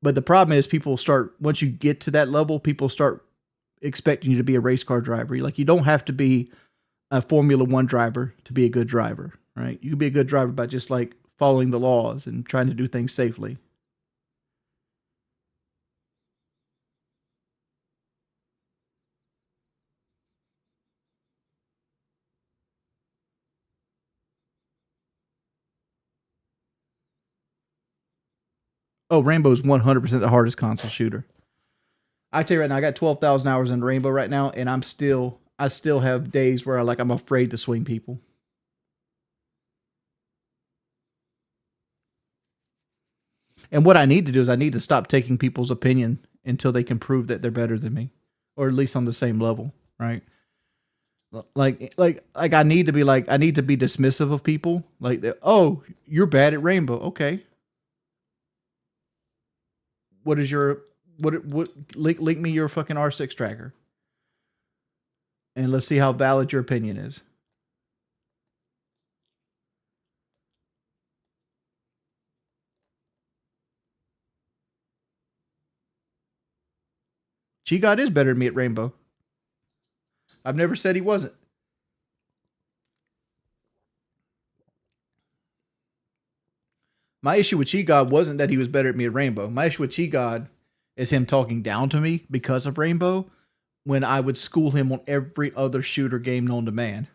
But the problem is people start once you get to that level, people start expecting you to be a race car driver. Like you don't have to be a Formula One driver to be a good driver, right? You can be a good driver by just like following the laws and trying to do things safely. Oh, Rainbow's 100% the hardest console shooter. I tell you right now, I got 12,000 hours in Rainbow right now, and I still have days where I'm afraid to swing people. And what I need to do is I need to stop taking people's opinion until they can prove that they're better than me, or at least on the same level, right? Like I need to be dismissive of people. Like, oh, you're bad at Rainbow. Okay, what is your what link me your fucking R6 tracker, and let's see how valid your opinion is. G God is better than me at Rainbow. I've never said he wasn't. My issue with Chi God wasn't that he was better at me at Rainbow. My issue with Chi God is him talking down to me because of Rainbow when I would school him on every other shooter game known to man.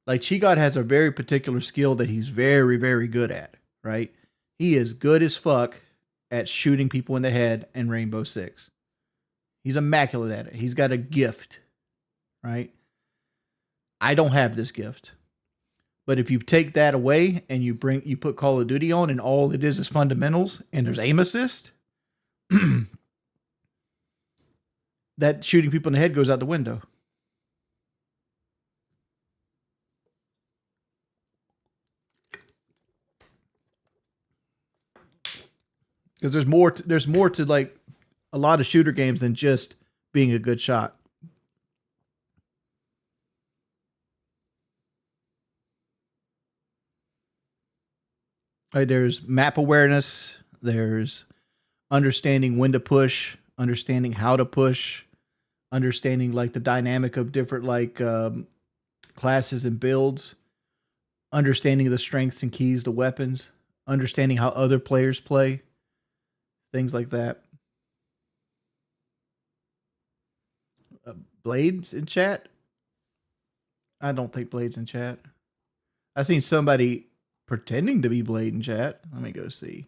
Like Chi God has a very particular skill that he's very, very good at, right? He is good as fuck at shooting people in the head in Rainbow Six. He's immaculate at it. He's got a gift, right? I don't have this gift. But if you take that away and you put Call of Duty on and all it is fundamentals and there's aim assist, that shooting people in the head goes out the window. Because there's more to like a lot of shooter games than just being a good shot. Right, there's map awareness, there's understanding when to push, understanding how to push, understanding like the dynamic of different classes and builds, understanding the strengths and keys to weapons, understanding how other players play, things like that. Blades in chat? I don't think Blades in chat. I seen somebody pretending to be Blade in chat. Let me go see.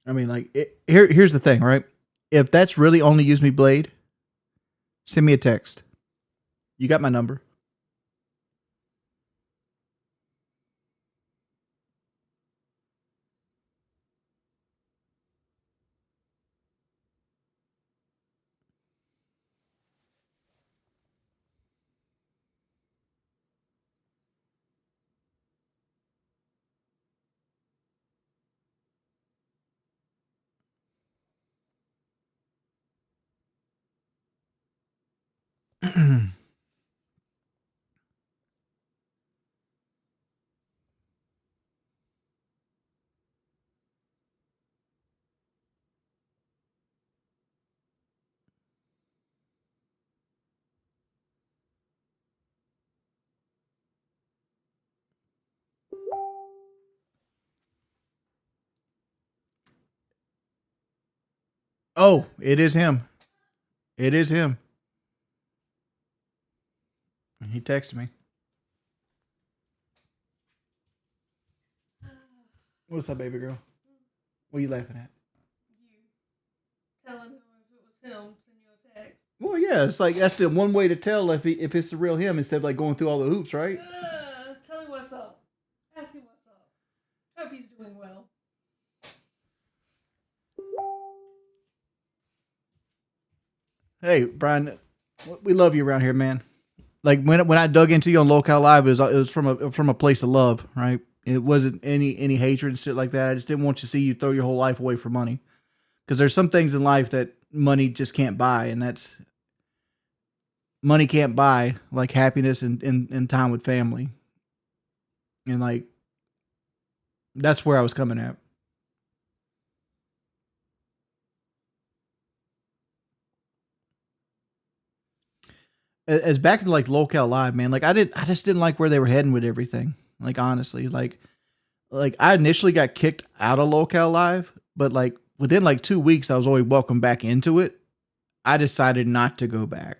I mean, like, here's the thing, right? If that's really only use me blade, send me a text. You got my number. Oh, it is him. It is him. He texted me. What's up, baby girl? What are you laughing at? You telling him if it was him, send you a text. Well, yeah, it's like that's the one way to tell if it's the real him instead of like going through all the hoops, right? Tell him what's up. Ask him what's up. Hope he's doing well. Hey, Brian, we love you around here, man. Like when I dug into you on Local Live, it was from a place of love, right? It wasn't any hatred and shit like that. I just didn't want to see you throw your whole life away for money, because there's some things in life that money just can't buy, and that's money can't buy, like happiness and time with family, and like that's where I was coming at. As back to like Local Live, man, like I just didn't like where they were heading with everything. Like honestly, like I initially got kicked out of Local Live, but like within like 2 weeks, I was always welcomed back into it. I decided not to go back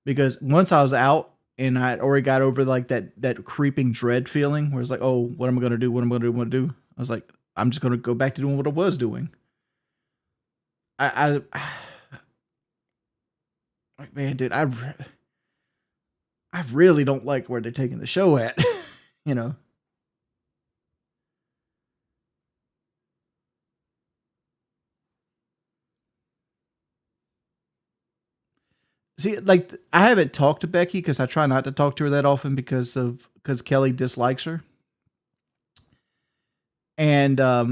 because once I was out and I already got over like that creeping dread feeling where it's like, oh, what am I gonna do? What am I gonna do? What am I gonna do? I was like, I'm just gonna go back to doing what I was doing. I like, man, dude, I really don't like where they're taking the show at, you know. See, like I haven't talked to Becky because I try not to talk to her that often because Kelly dislikes her, and I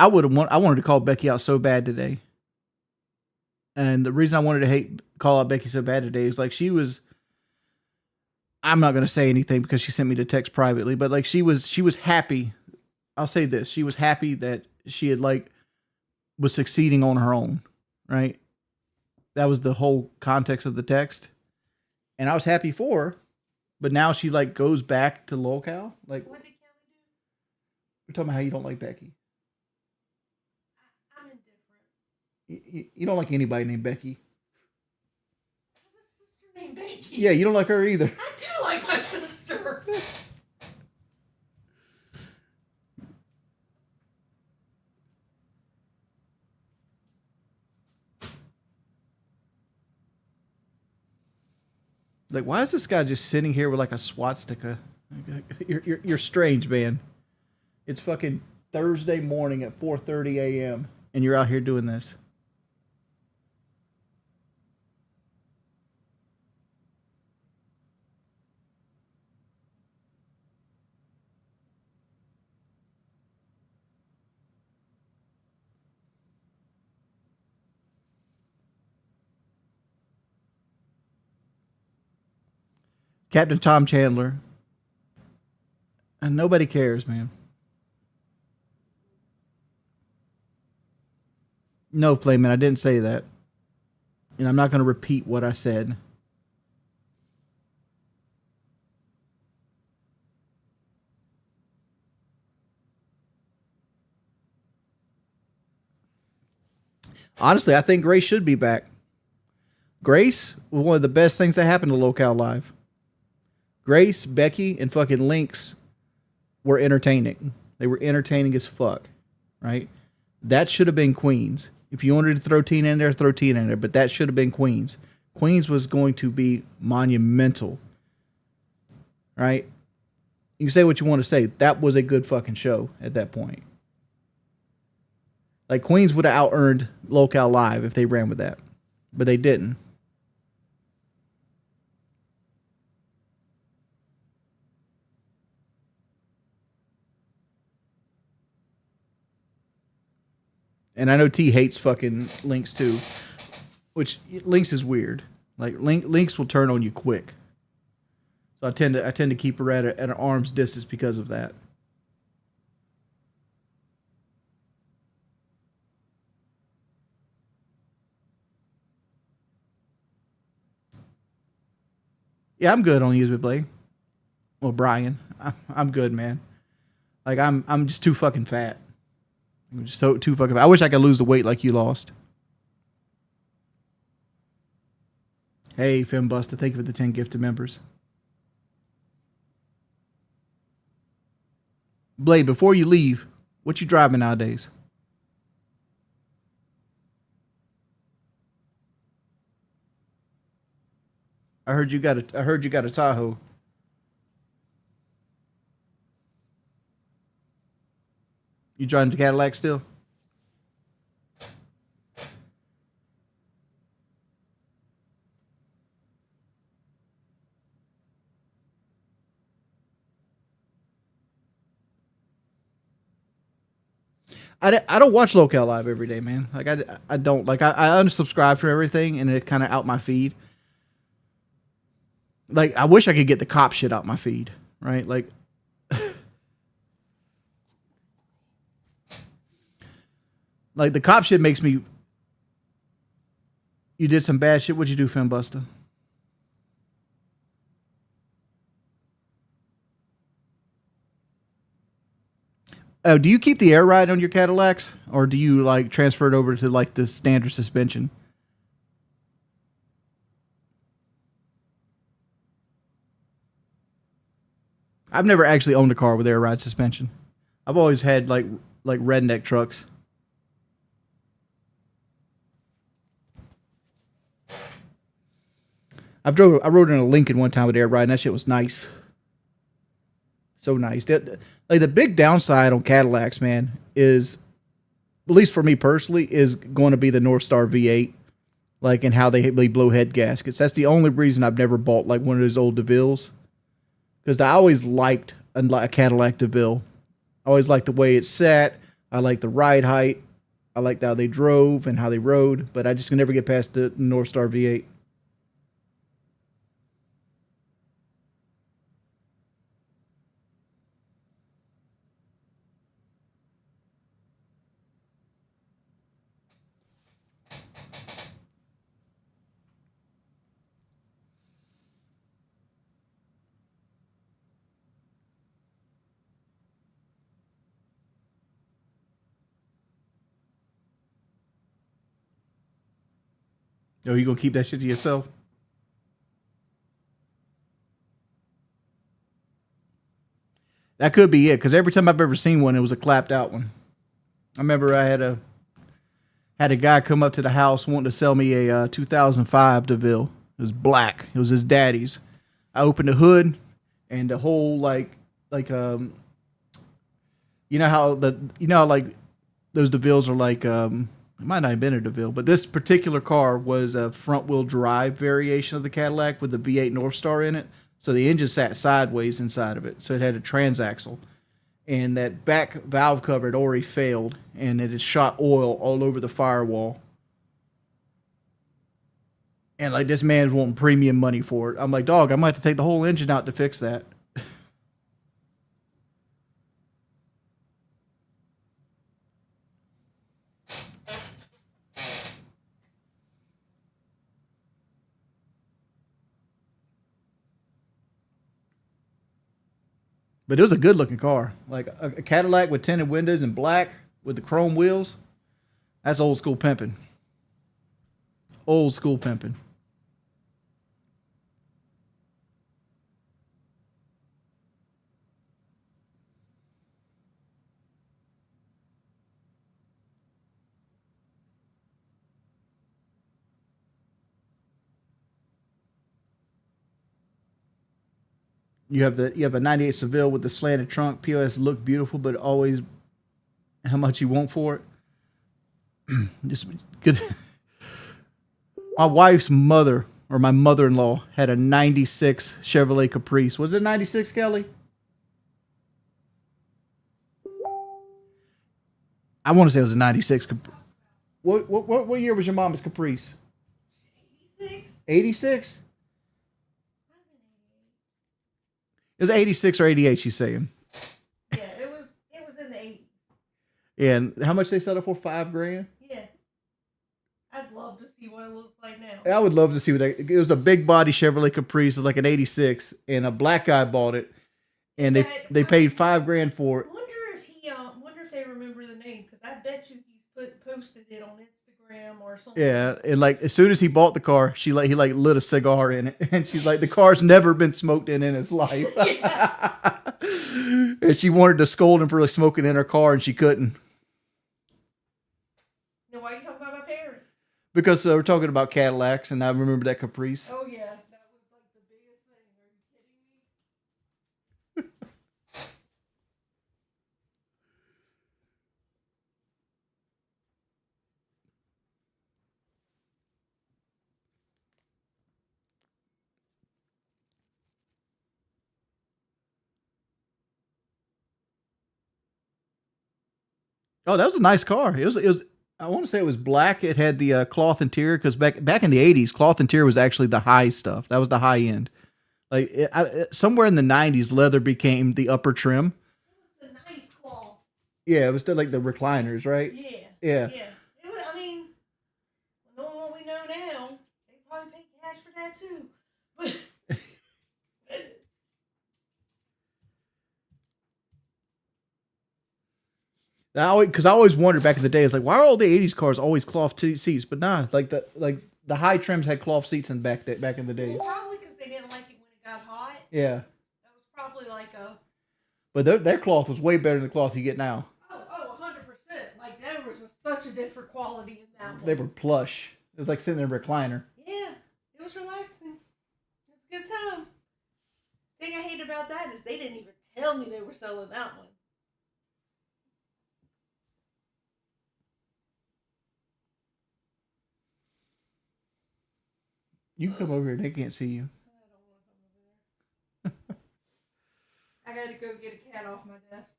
wanted to call Becky out so bad today, and the reason I wanted to call out Becky so bad today is like she was. I'm not gonna say anything because she sent me the text privately, but like she was happy. I'll say this: she was happy that she had like was succeeding on her own, right? That was the whole context of the text, and I was happy for her. But now she like goes back to Local. Like, What did Kelly do? we're talking about how you don't like Becky. I'm indifferent. You don't like anybody named Becky. I have a sister named Becky. Yeah, you don't like her either. I do like my sister. Like, why is this guy just sitting here with like a swastika? You're strange, man. It's fucking Thursday morning at 4:30 a.m. and you're out here doing this. Captain Tom Chandler. And nobody cares, man. No, Flayman, I didn't say that. And I'm not going to repeat what I said. Honestly, I think Grace should be back. Grace was one of the best things that happened to Local Live. Grace, Becky, and fucking Lynx were entertaining. They were entertaining as fuck. right? That should have been Queens. If you wanted to throw Tina in there, throw Tina in there, but that should have been Queens. Queens was going to be monumental, right? You can say what you want to say. That was a good fucking show at that point. Like, Queens would have out-earned Locale Live if they ran with that, but they didn't. And I know T hates fucking Lynx too, which Lynx is weird. Like, Lynx will turn on you quick. So I tend to keep her at an arm's distance because of that. Yeah, I'm good on Use with Blade. Well, Brian, I'm good, man. Like, I'm just too fucking fat. I'm just too fucking fat. I wish I could lose the weight like you lost. Hey, Fembuster, thank you for the 10 gifted members. Blade, before you leave, what you driving nowadays? I heard you got a Tahoe. You driving the Cadillac still? I don't watch Locale Live every day, man. Like, I don't. Like, I unsubscribe from everything, and it kind of out my feed. Like, I wish I could get the cop shit out my feed, right? Like, like, the cop shit makes me. You did some bad shit. What'd you do, Fembuster? Oh, do you keep the air ride on your Cadillacs, or do you like transfer it over to like the standard suspension? I've never actually owned a car with air ride suspension. I've always had like redneck trucks. I rode in a Lincoln one time with air ride, and that shit was nice. So nice. Like, the big downside on Cadillacs, man, is, at least for me personally, is going to be the Northstar V8, like, and how they blow head gaskets. That's the only reason I've never bought like one of those old DeVilles, because I always liked a Cadillac DeVille. I always liked the way it sat. I liked the ride height. I liked how they drove and how they rode, but I just can never get past the Northstar V8. Yo, you gonna keep that shit to yourself? That could be it, because every time I've ever seen one, it was a clapped out one. I remember I had a guy come up to the house wanting to sell me a 2005 DeVille. It was black. It was his daddy's. I opened the hood, and the whole you know how like those DeVilles are like it might not have been a DeVille, but this particular car was a front wheel drive variation of the Cadillac with the V8 Northstar in it. So the engine sat sideways inside of it. So it had a transaxle. And that back valve cover had already failed, and it had shot oil all over the firewall. And like, this man's wanting premium money for it. I'm like, dog, I might have to take the whole engine out to fix that. But it was a good looking car. Like a Cadillac with tinted windows and black with the chrome wheels. That's old school pimping. Old school pimping. You have a 98 Seville with the slanted trunk. POS look beautiful, but always how much you want for it. Just good. My wife's mother or my mother-in-law had a 96 Chevrolet Caprice. Was it 96, Kelly? I want to say it was a 96. What year was your mama's Caprice? 86. 86? It was 86 or 88, she's saying. Yeah, it was in the 80s. And how much they sell it for? $5,000? Yeah. I'd love to see what it looks like now. I would love to see what it was. A big body Chevrolet Caprice. It was like an 86, and a black guy bought it, and they paid $5,000 for it. Wonder if they remember the name, because I bet you he's posted it on Instagram or something. Yeah, and like as soon as he bought the car, he lit a cigar in it, and she's like, the car's never been smoked in its life. And she wanted to scold him for smoking in her car, and she couldn't. Now, why are you talking about my parents? Because we're talking about Cadillacs, and I remember that Caprice. Oh yeah, that was like the biggest thing. Are you kidding me? Oh, that was a nice car. It was. I want to say it was black. It had the cloth interior because back in the 80s, cloth interior was actually the high stuff. That was the high end. Like somewhere in the 90s, leather became the upper trim. It was the nice cloth. Yeah, it was like the recliners, right? Yeah. Yeah. Yeah. It was. I mean, knowing what we know now, they probably pay cash for that too. But Because I always wondered back in the day, it's like, why are all the 80s cars always cloth seats? But nah, like the high trims had cloth seats in back in the days. probably because they didn't like it when it got hot. Yeah, That was probably like a. but their cloth was way better than the cloth you get now. Oh, 100%. Like there was such a different quality in that one. They were plush. It was like sitting in a recliner. Yeah, it was relaxing. It was a good time. Thing I hate about that is they didn't even tell me they were selling that one. You can come over here. They can't see you. I don't want to come over there. I gotta go get a cat off my desk.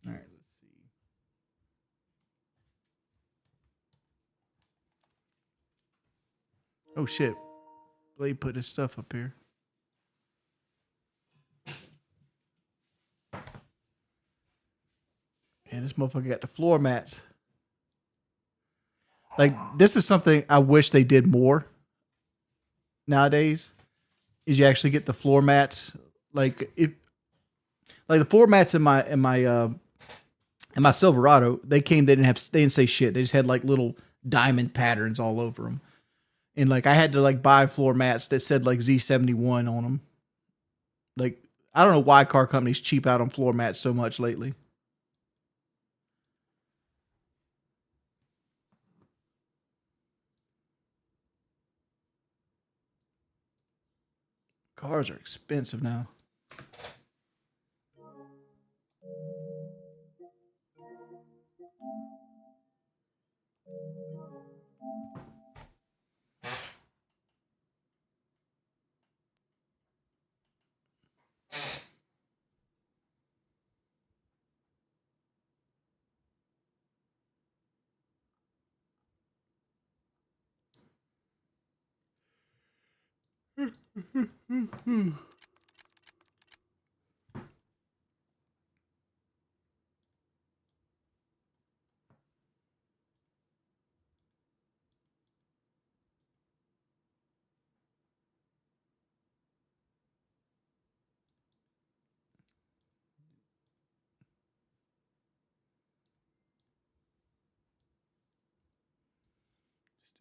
All right, let's see. Oh shit! Blade put his stuff up here. And this motherfucker got the floor mats. Like, this is something I wish they did more nowadays. Is you actually get the floor mats. Like the floor mats in my Silverado, they didn't say shit. They just had like little diamond patterns all over them. And like I had to like buy floor mats that said like Z71 on them. Like, I don't know why car companies cheap out on floor mats so much lately. Cars are expensive now.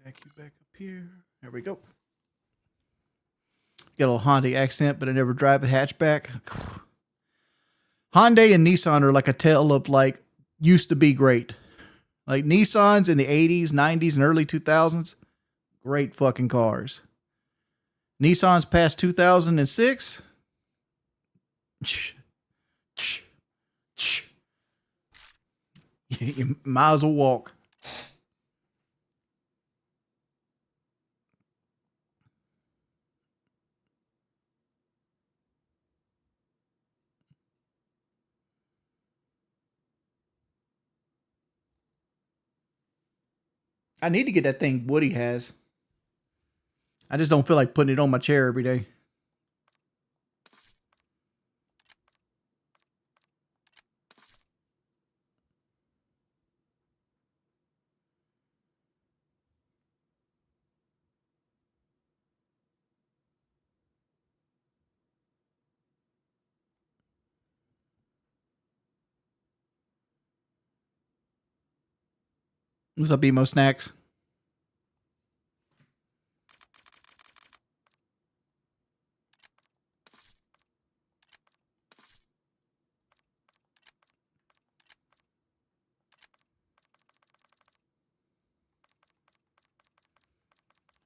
Stack you back up here. There we go. Got a little Hyundai accent, but I never drive a hatchback. Hyundai and Nissan are like a tale of like used to be great. Like Nissans in the 80s, 90s, and early 2000s, great fucking cars. Nissan's past 2006. You might as well walk. I need to get that thing Woody has. I just don't feel like putting it on my chair every day. What's up, Emo Snacks?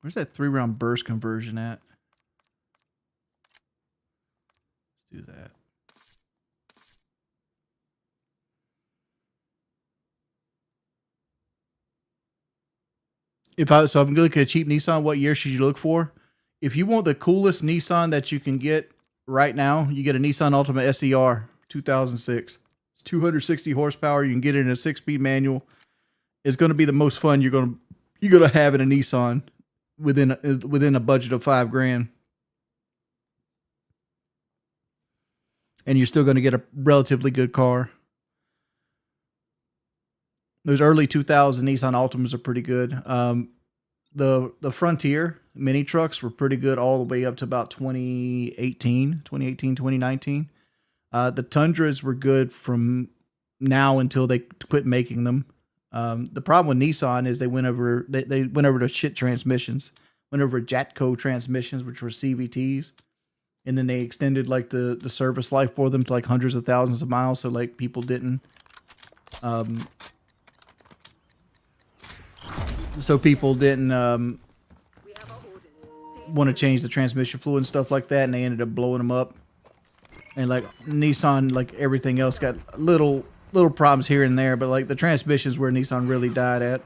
Where's that 3-round burst conversion at? Let's do that. If I'm going to look at a cheap Nissan, what year should you look for? If you want the coolest Nissan that you can get right now, you get a Nissan Altima SER 2006. It's 260 horsepower. You can get it in a 6-speed manual. It's going to be the most fun you're going to have in a Nissan within a budget of $5,000. And you're still going to get a relatively good car. Those early 2000 Nissan Altimas are pretty good. The Frontier mini trucks were pretty good all the way up to about 2018, 2019. The Tundras were good from now until they quit making them. The problem with Nissan is they went over to shit transmissions, went over Jatco transmissions, which were CVTs. And then they extended like the service life for them to like hundreds of thousands of miles. So like people didn't, want to change the transmission fluid and stuff like that. And they ended up blowing them up. And like Nissan, like everything else, got little problems here and there. But like the transmissions where Nissan really died at.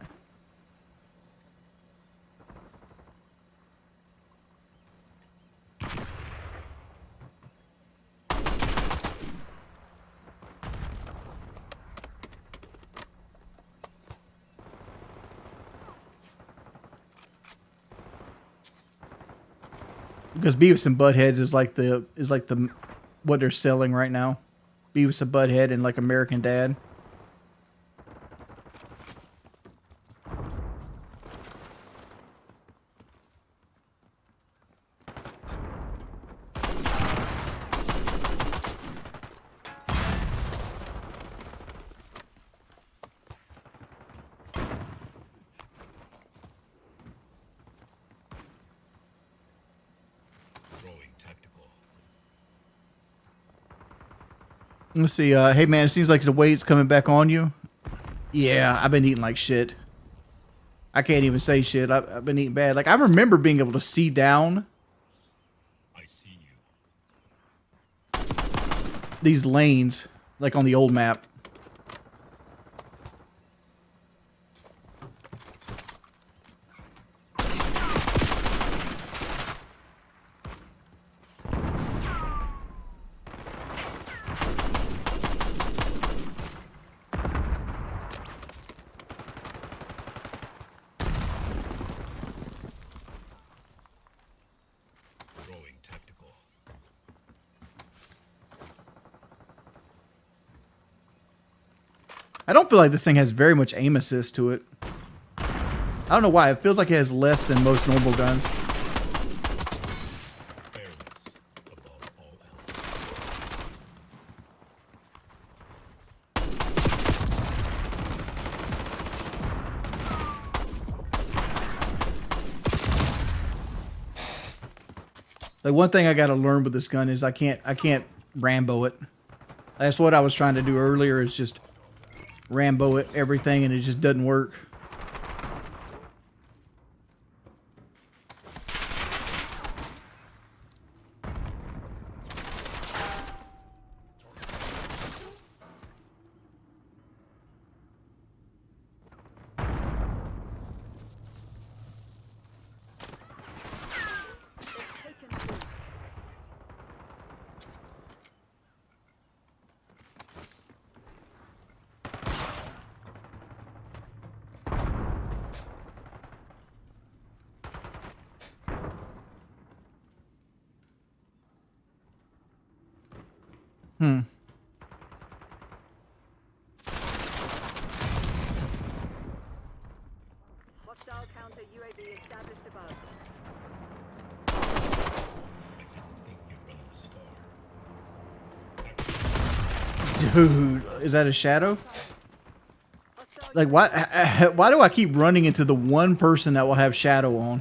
Because Beavis and Butthead is like the what they're selling right now. Beavis and Butthead and like American Dad. Let's see. Hey, man, it seems like the weight's coming back on you. Yeah, I've been eating like shit. I can't even say shit. I've been eating bad. Like, I remember being able to see down these lanes, like on the old map. I don't feel like this thing has very much aim assist to it. I don't know why. It feels like it has less than most normal guns. Like one thing I got to learn with this gun is I can't Rambo it. That's what I was trying to do earlier, is just Rambo it everything, and it just doesn't work. Hmm. Hostile counter UAV established above. Dude, is that a shadow? Like, why do I keep running into the one person that will have shadow on?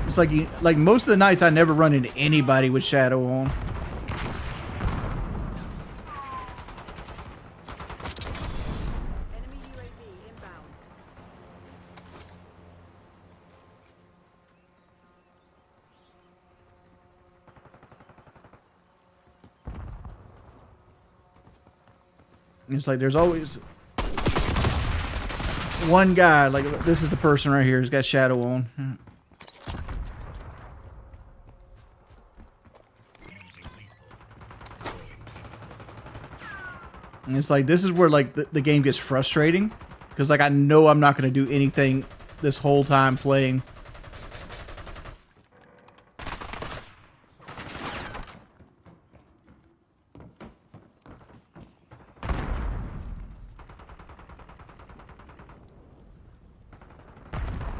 It's like most of the nights I never run into anybody with shadow on. Enemy UAV inbound. It's like there's always one guy. Like, this is the person right here who's got shadow on. And it's like, this is where like the game gets frustrating, because like I know I'm not going to do anything this whole time playing.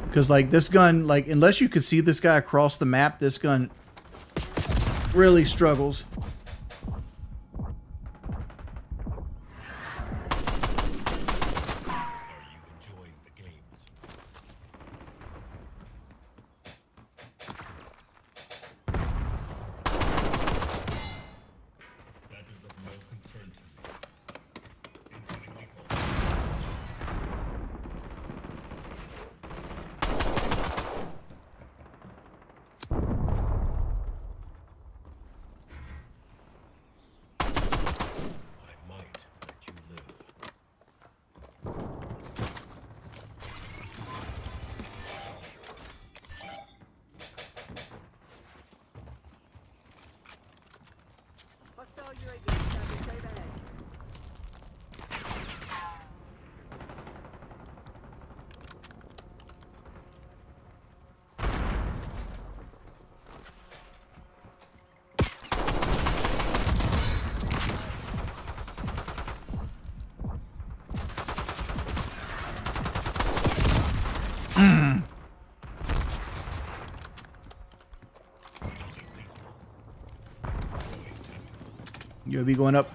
Because like this gun, like unless you could see this guy across the map, this gun really struggles. Hostile UAV established overhead. UAV going up.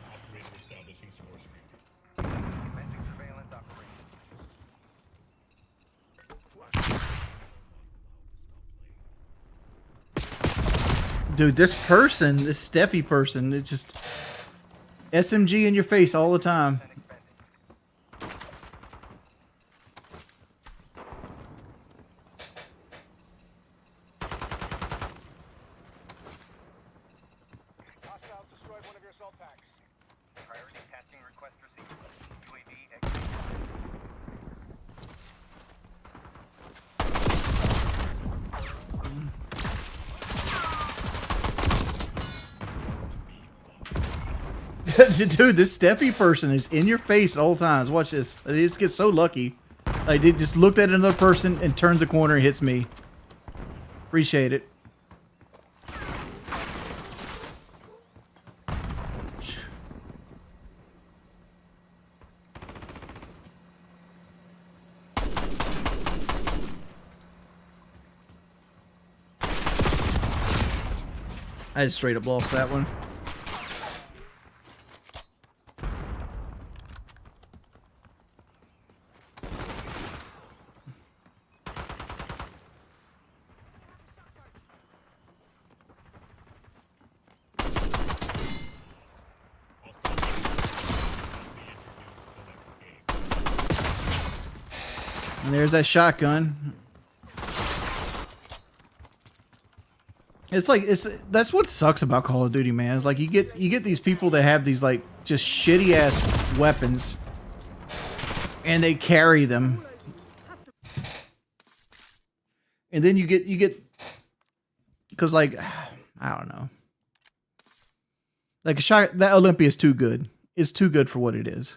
Dude, this person, this Steffi person, it's just SMG in your face all the time. Hostile destroyed one of your assault packs. Priority testing request received. UAV exit. Dude, this Steffi person is in your face at all times. Watch this. They just get so lucky. Like, they just looked at another person and turns the corner and hits me. Appreciate it. I just straight up lost that one. And there's that shotgun. It's like that's what sucks about Call of Duty, man. It's like you get these people that have these like just shitty ass weapons, and they carry them, and then you get because like I don't know, like a shot that Olympia is too good. It's too good for what it is.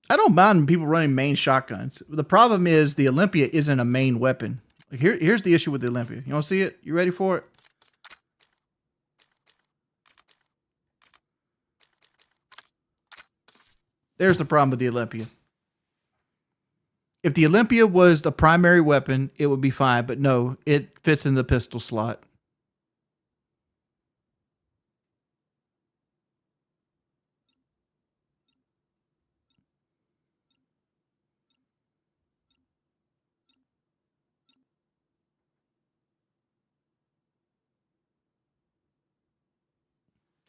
I don't mind people running main shotguns. The problem is the Olympia isn't a main weapon. Like here's the issue with the Olympia. You want to see it? You ready for it? There's the problem with the Olympia. If the Olympia was the primary weapon, it would be fine. But no, it fits in the pistol slot.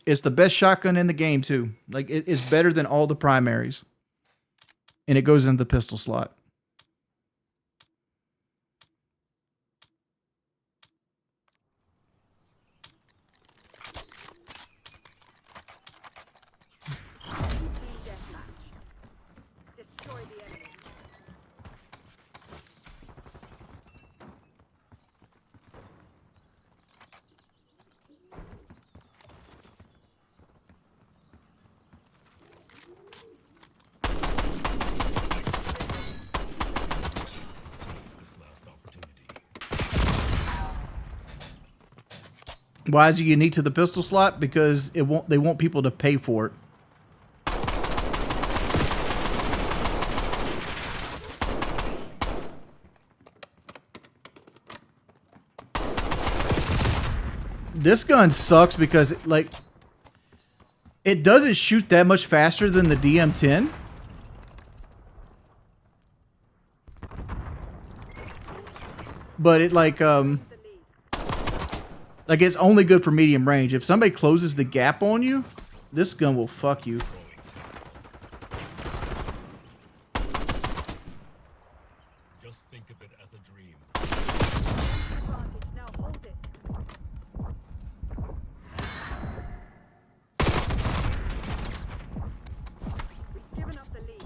It's the best shotgun in the game, too. Like, it's better than all the primaries. And it goes in the pistol slot. Team deathmatch. Destroy the enemy. Why is it unique to the pistol slot? Because they want people to pay for it. This gun sucks because like it doesn't shoot that much faster than the DM10. But it like it's only good for medium range. If somebody closes the gap on you, this gun will fuck you. Just think of it as a dream. Advantage. Now hold it. We've given up the lead.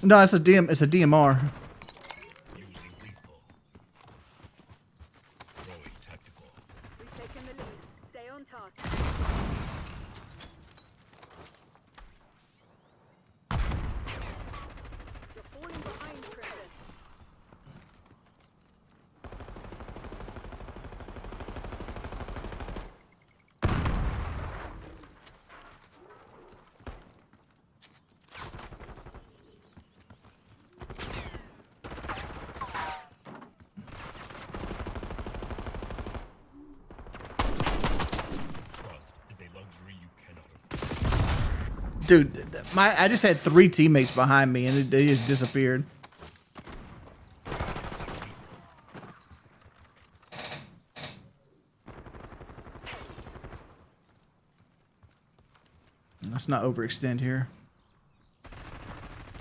No, it's a DMR. Using lethal. Throwing tactical. We've taken the lead. Stay on task. You're falling behind, Princess. Trust is a luxury you cannot afford. Dude, I just had 3 teammates behind me and they just disappeared. Let's not overextend here.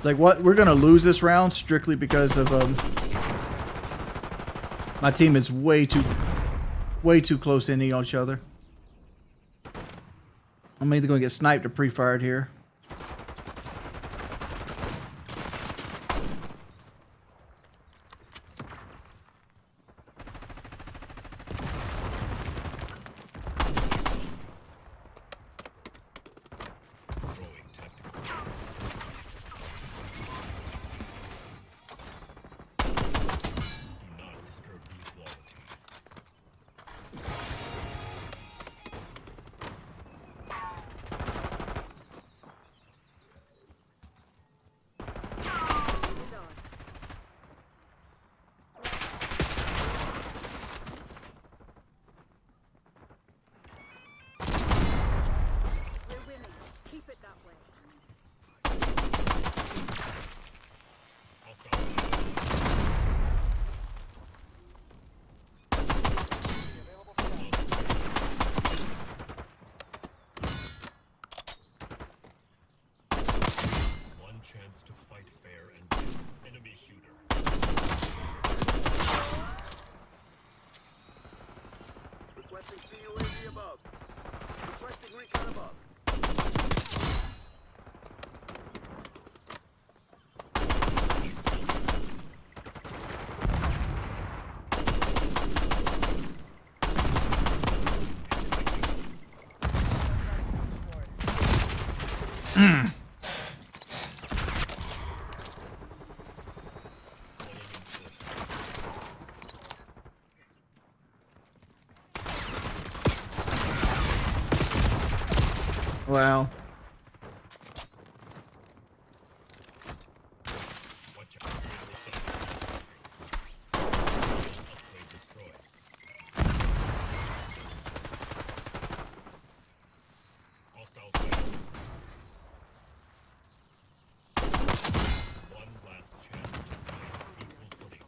Like what? We're gonna lose this round strictly because of my team is way too close in each other. I'm either gonna get sniped or pre-fired here. Throwing tactical. Do not disturb the equality. Lead on. We're winning. Keep it that way. Hostile. Available for that. One chance to fight fair and win. Enemy shooter. Requesting CUAV above. Requesting recon above. Wow. Watch out. Upgrade destroyed. Hostile failed. One last chance to find equal footing.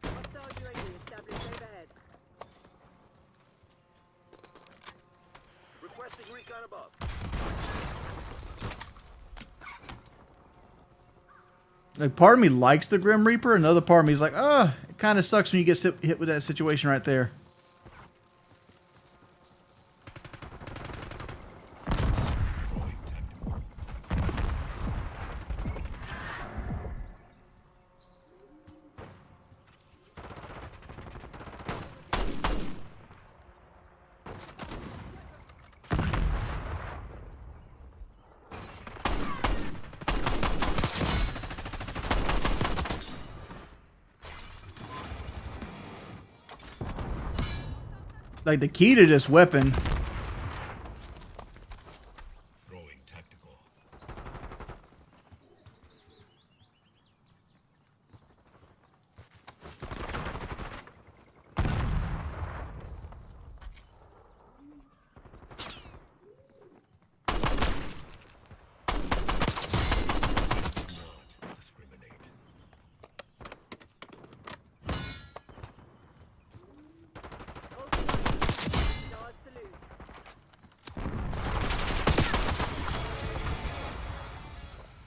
Hostile UAV established overhead. Requesting recon above. Like, part of me likes the Grim Reaper. Another part of me is like, oh, it kind of sucks when you get hit with that situation right there. Throwing tactical. Like, the key to this weapon, Throwing tactical. Not discriminate. Yards to lose.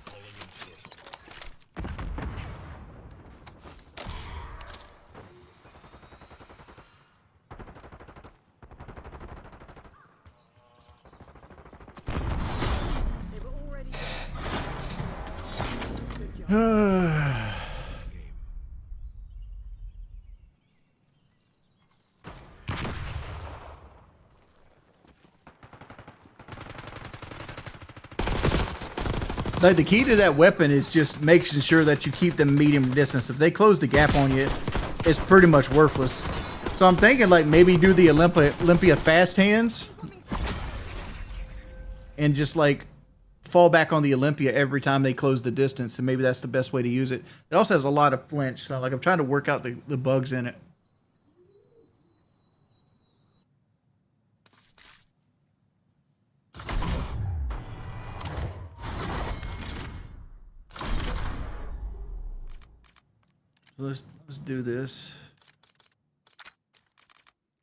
Calling in forces. They were already there. Good job. Game. like, the key to that weapon is just making sure that you keep them medium distance. If they close the gap on you, it's pretty much worthless. So I'm thinking, like, maybe do the Olympia fast hands and just, like, fall back on the Olympia every time they close the distance, and maybe that's the best way to use it. It also has a lot of flinch, so, like, I'm trying to work out the bugs in it. So let's do this.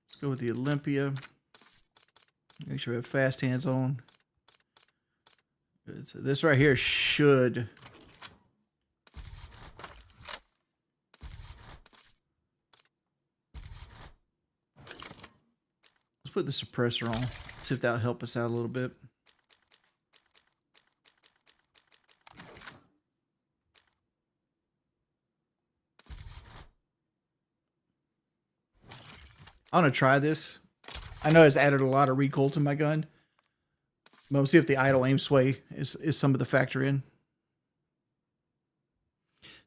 Let's go with the Olympia. Make sure we have fast hands on. Good. So this right here should. Let's put the suppressor on. See if that'll help us out a little bit. I'm gonna try this. I know it's added a lot of recoil to my gun. But we'll see if the idle aim sway is some of the factor in.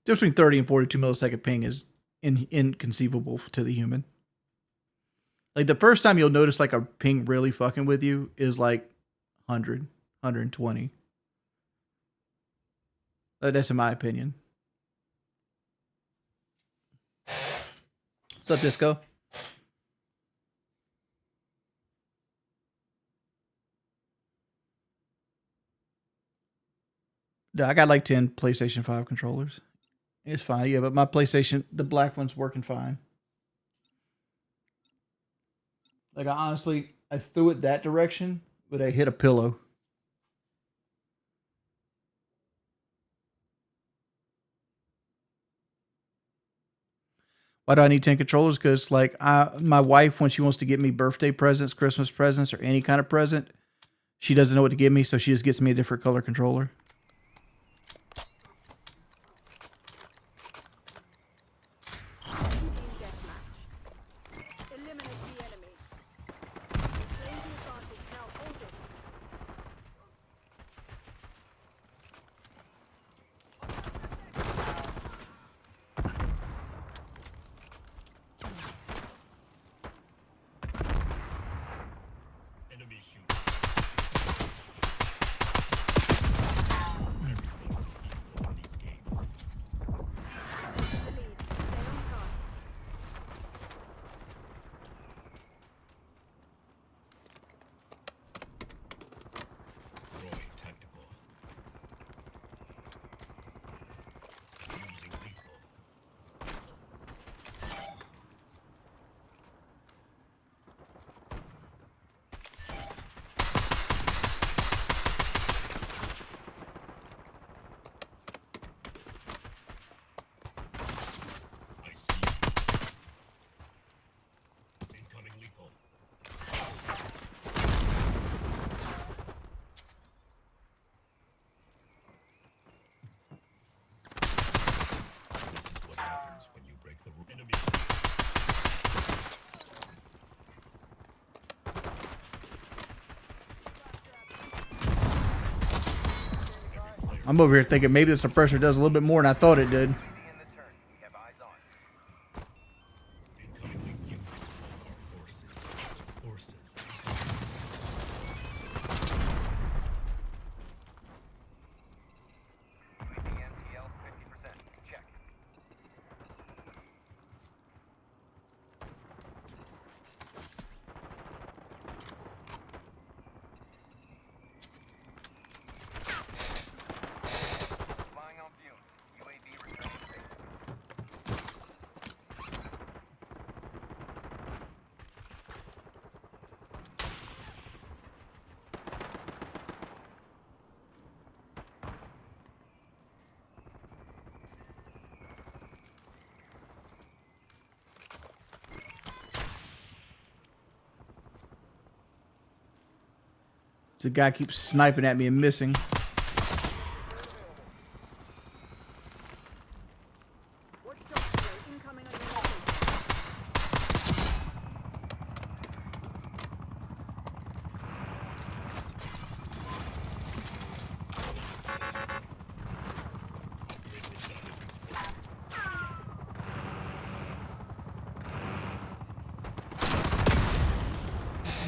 Difference between 30 and 42 millisecond ping is inconceivable to the human. Like, the first time you'll notice, like, a ping really fucking with you is like 100, 120. That's in my opinion. What's up, Disco? I got like 10 PlayStation 5 controllers. It's fine, yeah, but my PlayStation, the black one's working fine. Like, I threw it that direction, but I hit a pillow. Why do I need 10 controllers? Because, like, my wife, when she wants to get me birthday presents, Christmas presents, or any kind of present, she doesn't know what to give me, so she just gets me a different color controller. Eliminate the enemy. Gain the advantage I'm over here thinking maybe the suppressor does a little bit more than I thought it did. In the turn, we have eyes on. Incoming unit of our forces. Forces. UAV NTL 50%. Check. Flying on fumes. UAV returning to base. The guy keeps sniping at me and missing. Watch Doctor incoming on your location.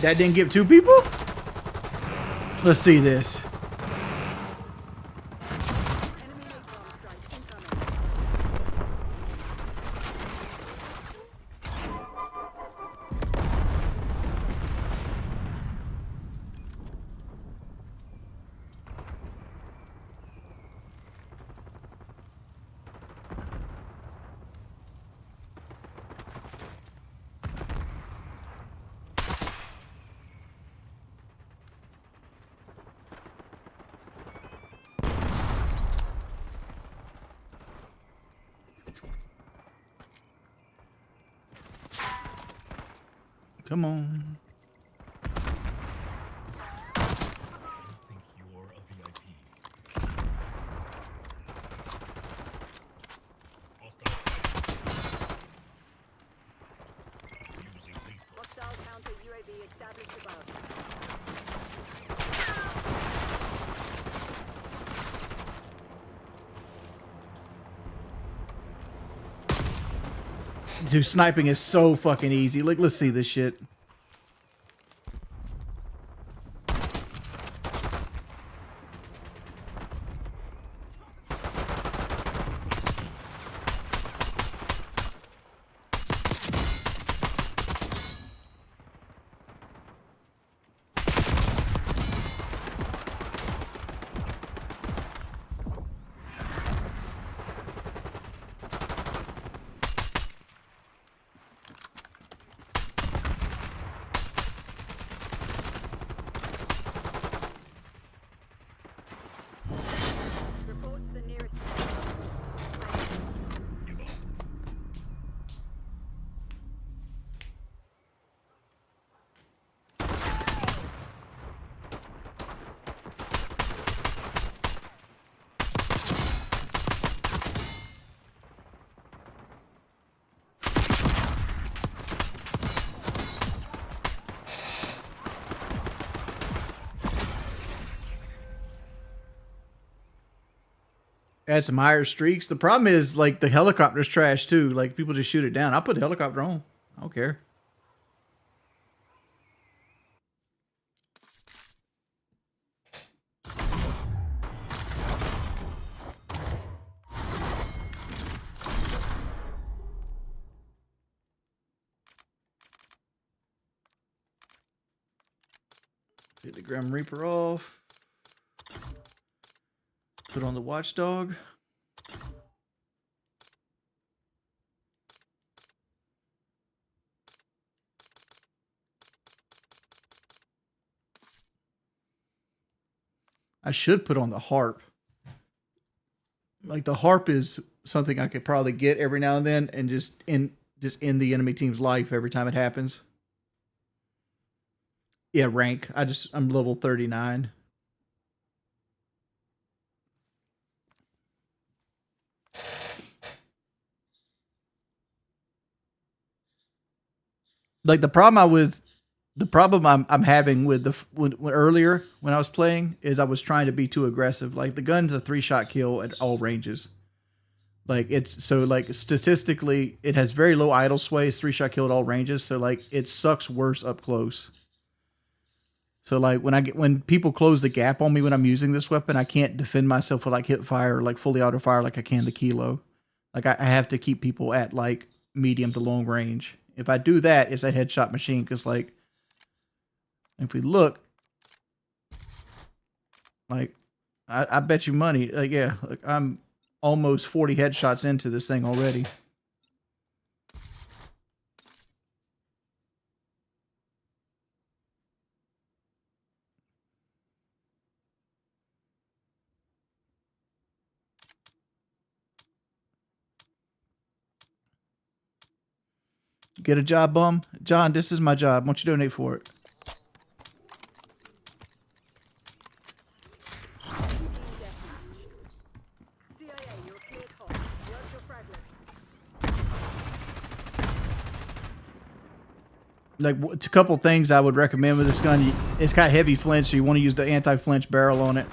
That didn't get 2 people? Let's see this. Enemy napalm strike incoming. Come on. I think you're a VIP. Hostile. Using lethal. Hostile counter UAV established above. Dude, sniping is so fucking easy. Like, let's see this shit. Report to the nearest. Give up. Add some higher streaks. The problem is, like, the helicopter's trash too. Like, people just shoot it down. I'll put the helicopter on. I don't care. Get the Grim Reaper off. Put on the Watchdog. I should put on the Harp. Like, the Harp is something I could probably get every now and then and just end the enemy team's life every time it happens. Yeah, rank. I'm level 39. Like, the problem with The problem I'm having with when earlier when I was playing is I was trying to be too aggressive. Like the gun's a 3-shot kill at all ranges. Like it's so like statistically it has very low idle sway. It's 3-shot kill at all ranges. So like it sucks worse up close. So like when people close the gap on me when I'm using this weapon, I can't defend myself with like hip fire or like fully auto fire like I can the kilo. Like I have to keep people at like medium to long range. If I do that, it's a headshot machine because like. If we look, like, I bet you money, like, yeah, like I'm almost 40 headshots into this thing already. Get a job, bum? John, this is my job. Why don't you donate for it? CIA, you're cleared hot. Work your fragments. Like, it's a couple things I would recommend with this gun. It's got heavy flinch, so you want to use the anti-flinch barrel on it.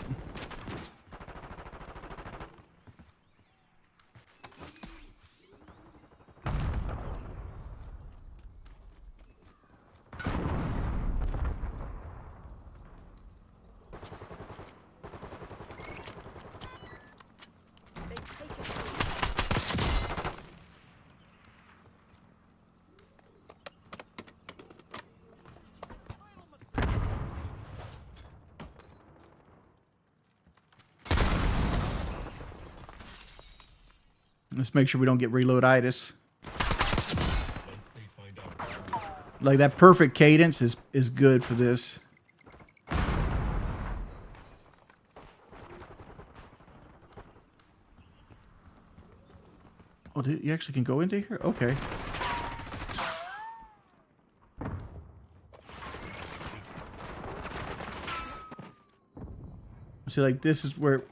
Let's make sure we don't get reloaditis. Once they find out. Like that perfect cadence is good for this. Oh, you actually can go into here? Okay. See, like this is where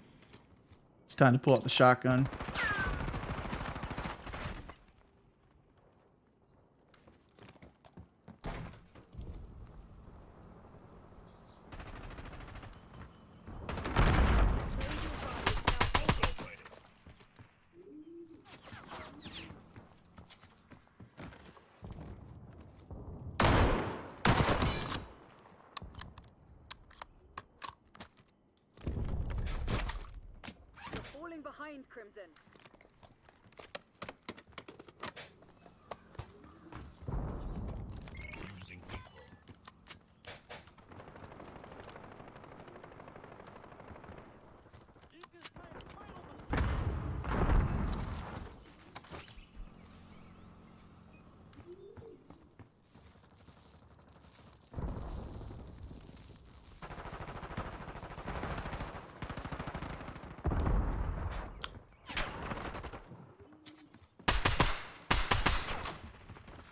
it's time to pull out the shotgun. Falling behind, Crimson. Using equal.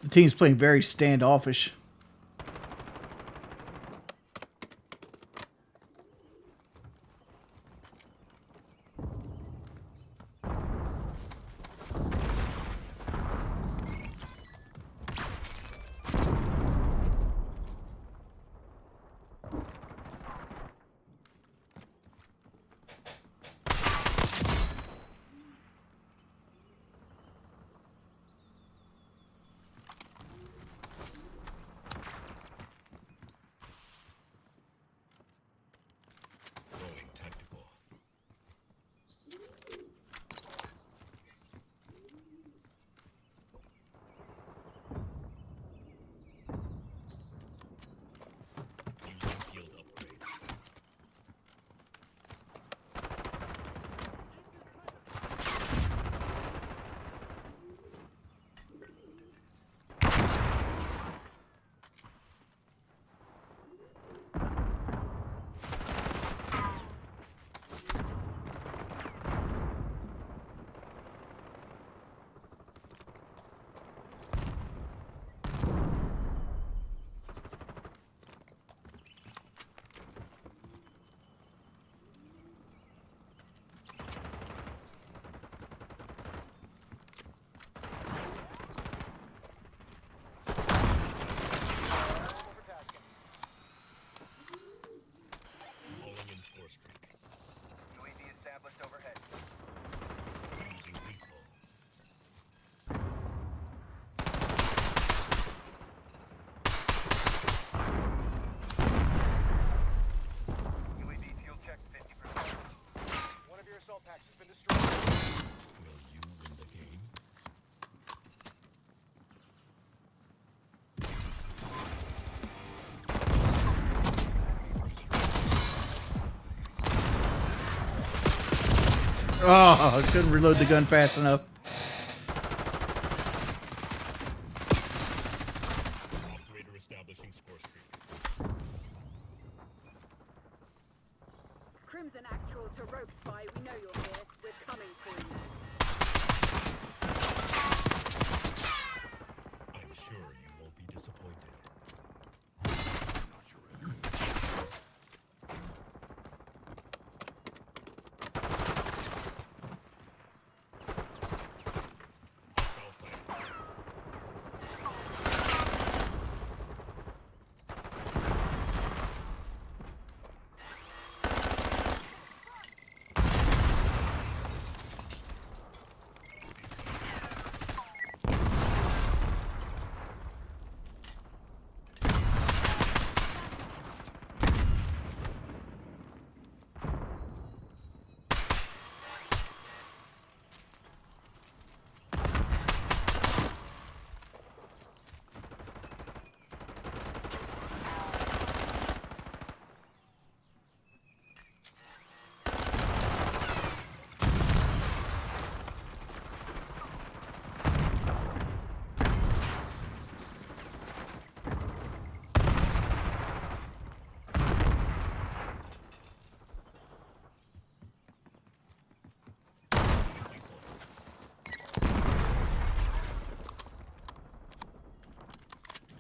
The team's playing very standoffish. assault packs has been destroyed. Will you win the game? Oh, I couldn't reload the gun fast enough. Operator establishing score streak. Crimson Actual to Rogue Spy, we know you're here. We're coming for you. I'm sure you won't be disappointed. Foul play.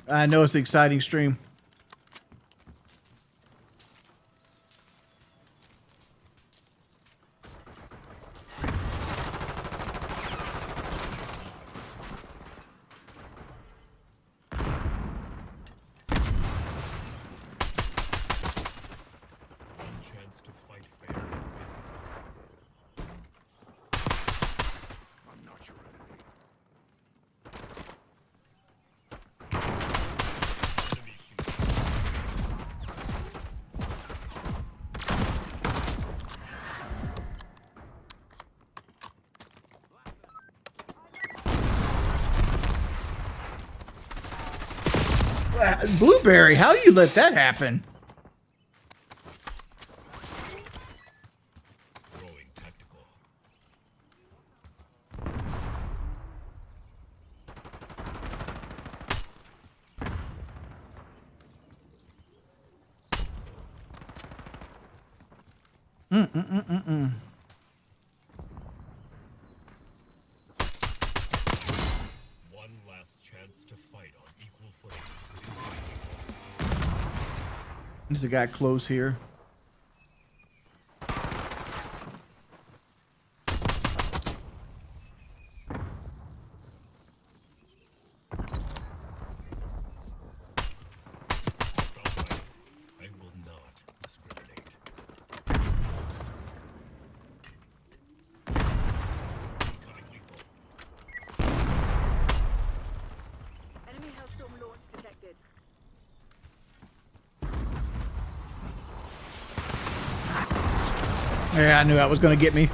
I know it's an exciting stream. One chance to fight fair and win. I'm not your enemy. Enemy shooting. Blueberry, how you let that happen? Throwing tactical. One last chance to fight on equal footing. There's a guy close here. Foul play. I will not discriminate. Becoming lethal. Enemy Hellstorm launch detected. Yeah, I knew that was going to get me.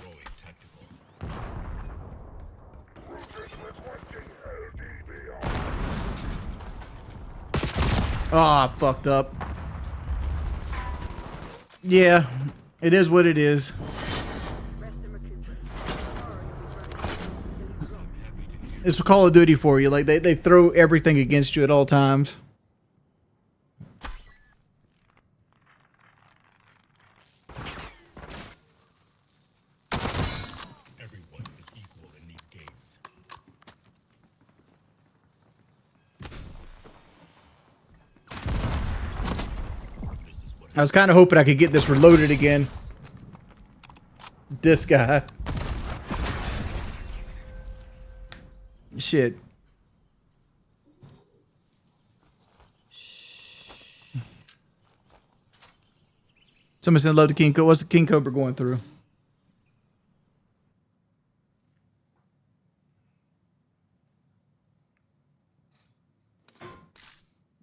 Throwing tactical. Oh, I fucked up. Yeah, it is what it is. Rest and recuperate. Tomorrow you'll be running. It's Call of Duty for you. Like they throw everything against you at all times. Everyone is equal in these games. This is what I was kind of hoping I could get this reloaded again. This guy. Shit. Somebody said love the King Cobra. What's the King Cobra going through?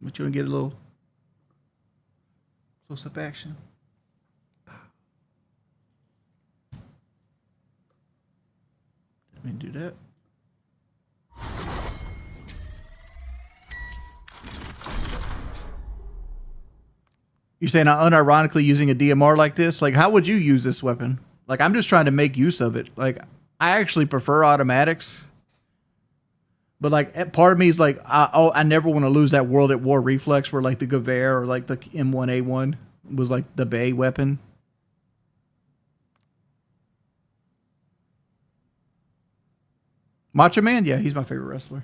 But you want to get a little close-up action? Let me do that. You're saying I'm unironically using a DMR like this? Like, how would you use this weapon? Like, I'm just trying to make use of it. Like, I actually prefer automatics. But, like, part of me is like, I never want to lose that World at War reflex where, like, the Gewehr or, like, the M1A1 was, like, the Bay weapon. Macho Man? Yeah, he's my favorite wrestler.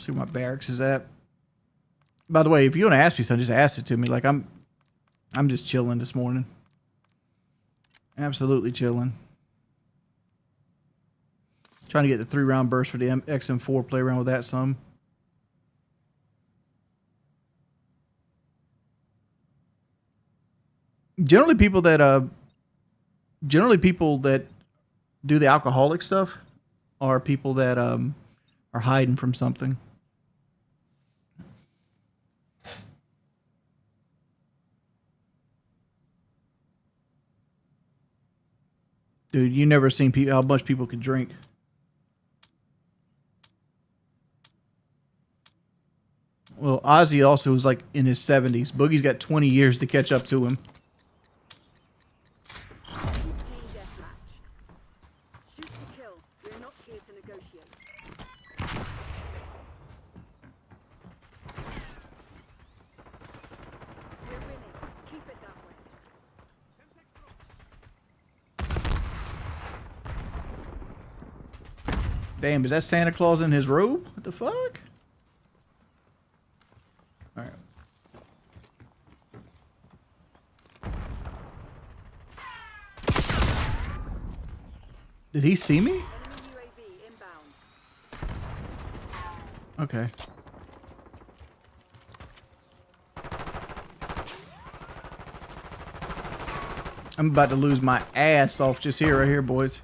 See where my barracks is at. By the way, if you want to ask me something, just ask it to me. Like I'm just chilling this morning. Absolutely chilling. Trying to get the 3-round burst for the XM4. Play around with that some. Generally, people that do the alcoholic stuff are people that are hiding from something. Dude, you never seen people how much people can drink. Well, Ozzy also was like in his 70s. Boogie's got 20 years to catch up to him. Shoot to kill. We're not here to negotiate. We're winning. Keep it that way. Damn, is that Santa Claus in his robe? What the fuck? All right. Did he see me? Enemy UAV inbound. Okay. I'm about to lose my ass off just here, right here, boys.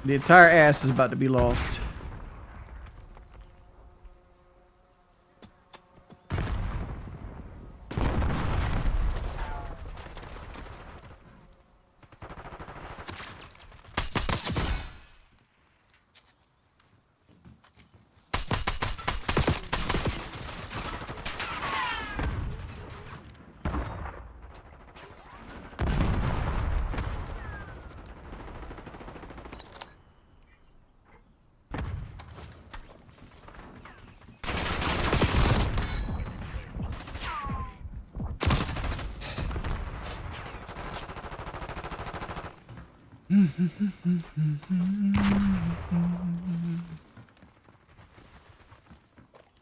The entire ass is about to be lost.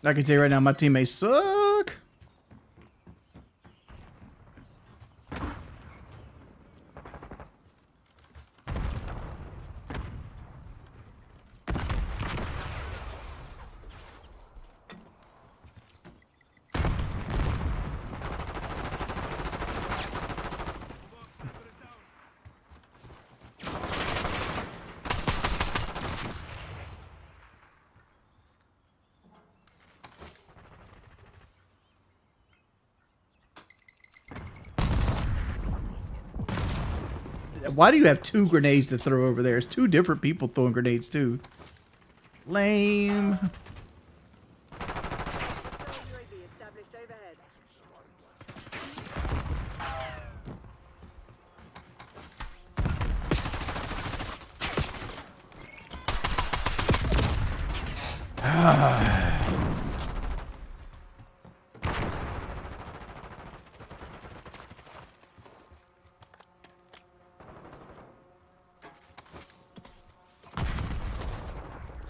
I can tell you right now, my teammates suck. Why do you have 2 grenades to throw over there? It's 2 different people throwing grenades too. Lame. UAV established overhead.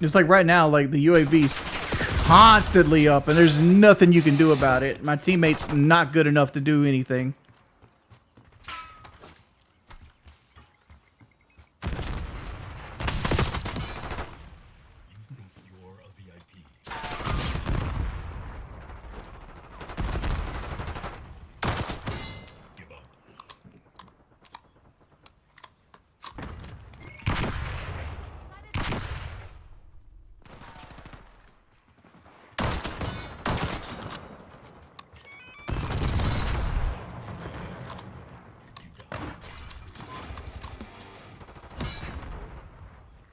It's like right now, like the UAV's constantly up, and there's nothing you can do about it. My teammate's not good enough to do anything. You think you're a VIP. Give up.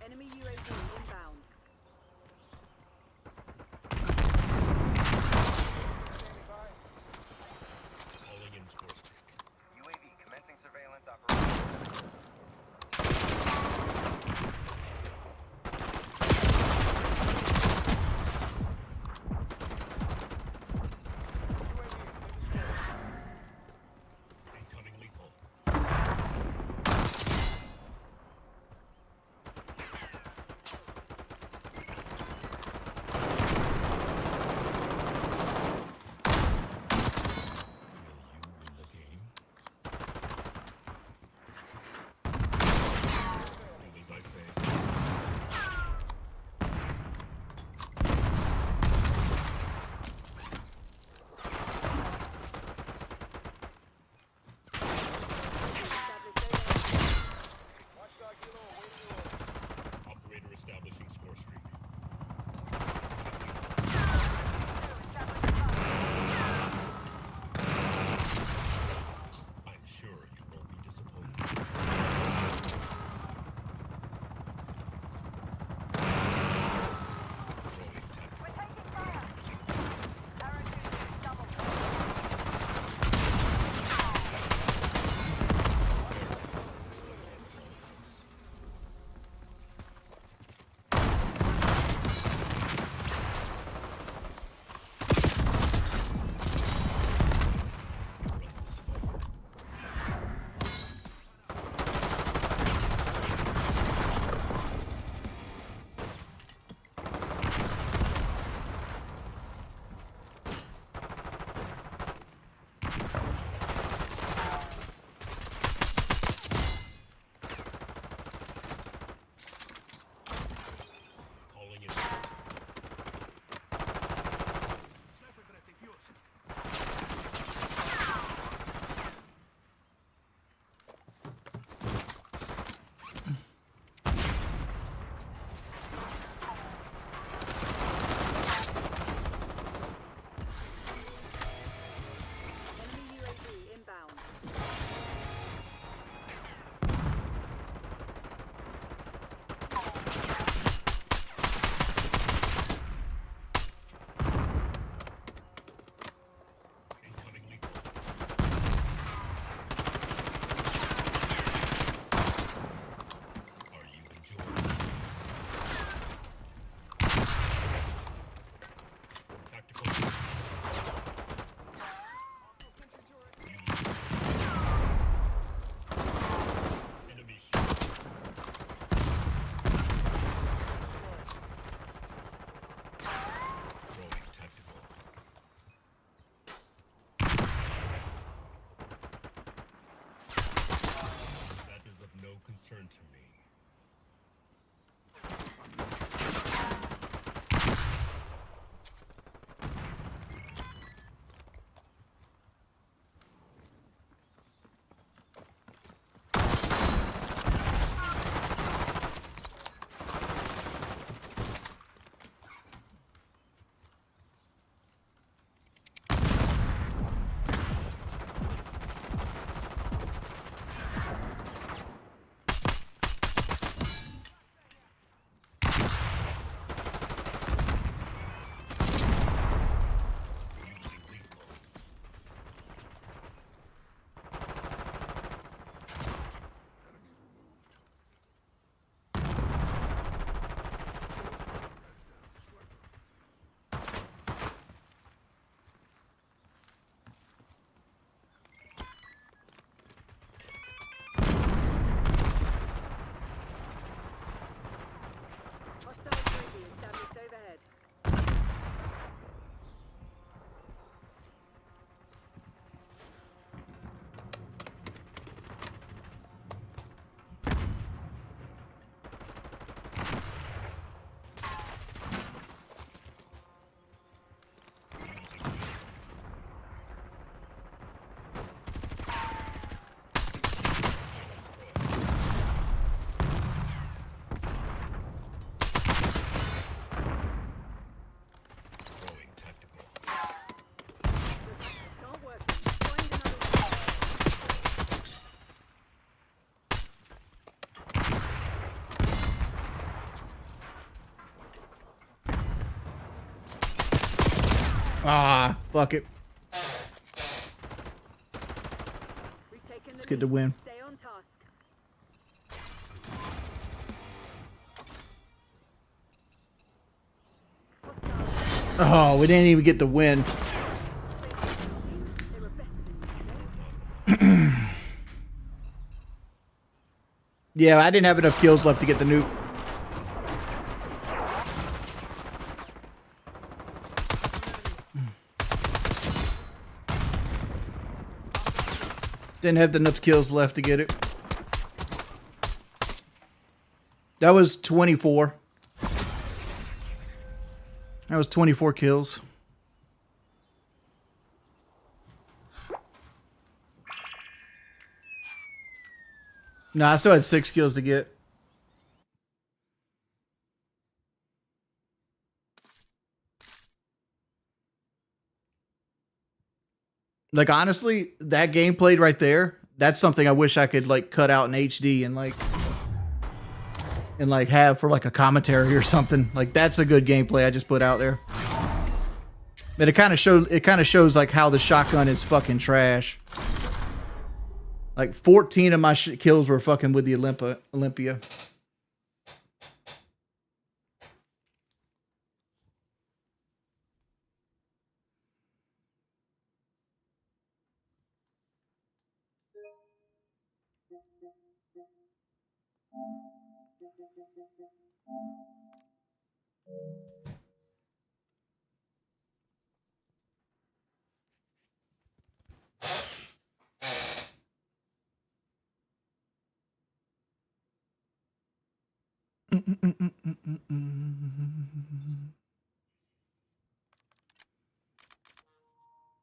Enemy UAV inbound. Calling in score streak. UAV commencing surveillance operation. Incoming lethal. Will you win the game? Do as I say. Operator establishing score streak. I'm sure you won't be disappointed. Throwing tactical. Reckless fire. Calling in. Sniper grenade defused. Enemy UAV inbound. Incoming lethal. Are you enjoying? Tactical. Enemy throwing tactical. That is of no concern to me. Ah, fuck it. We've taken Let's the get the lead. win. Stay on task. Oh, we didn't even get the win. They were better than you. Yeah, I didn't have enough kills left to get the nuke. Didn't have enough kills left to get it. That was 24. That was 24 kills. No, I still had 6 kills to get. Like, honestly, that game played right there, that's something I wish I could, like, cut out in HD and, like, have for, like, a commentary or something. Like, that's a good gameplay I just put out there. But it kind of shows, like, how the shotgun is fucking trash. Like, 14 of my kills were fucking with the Olympia.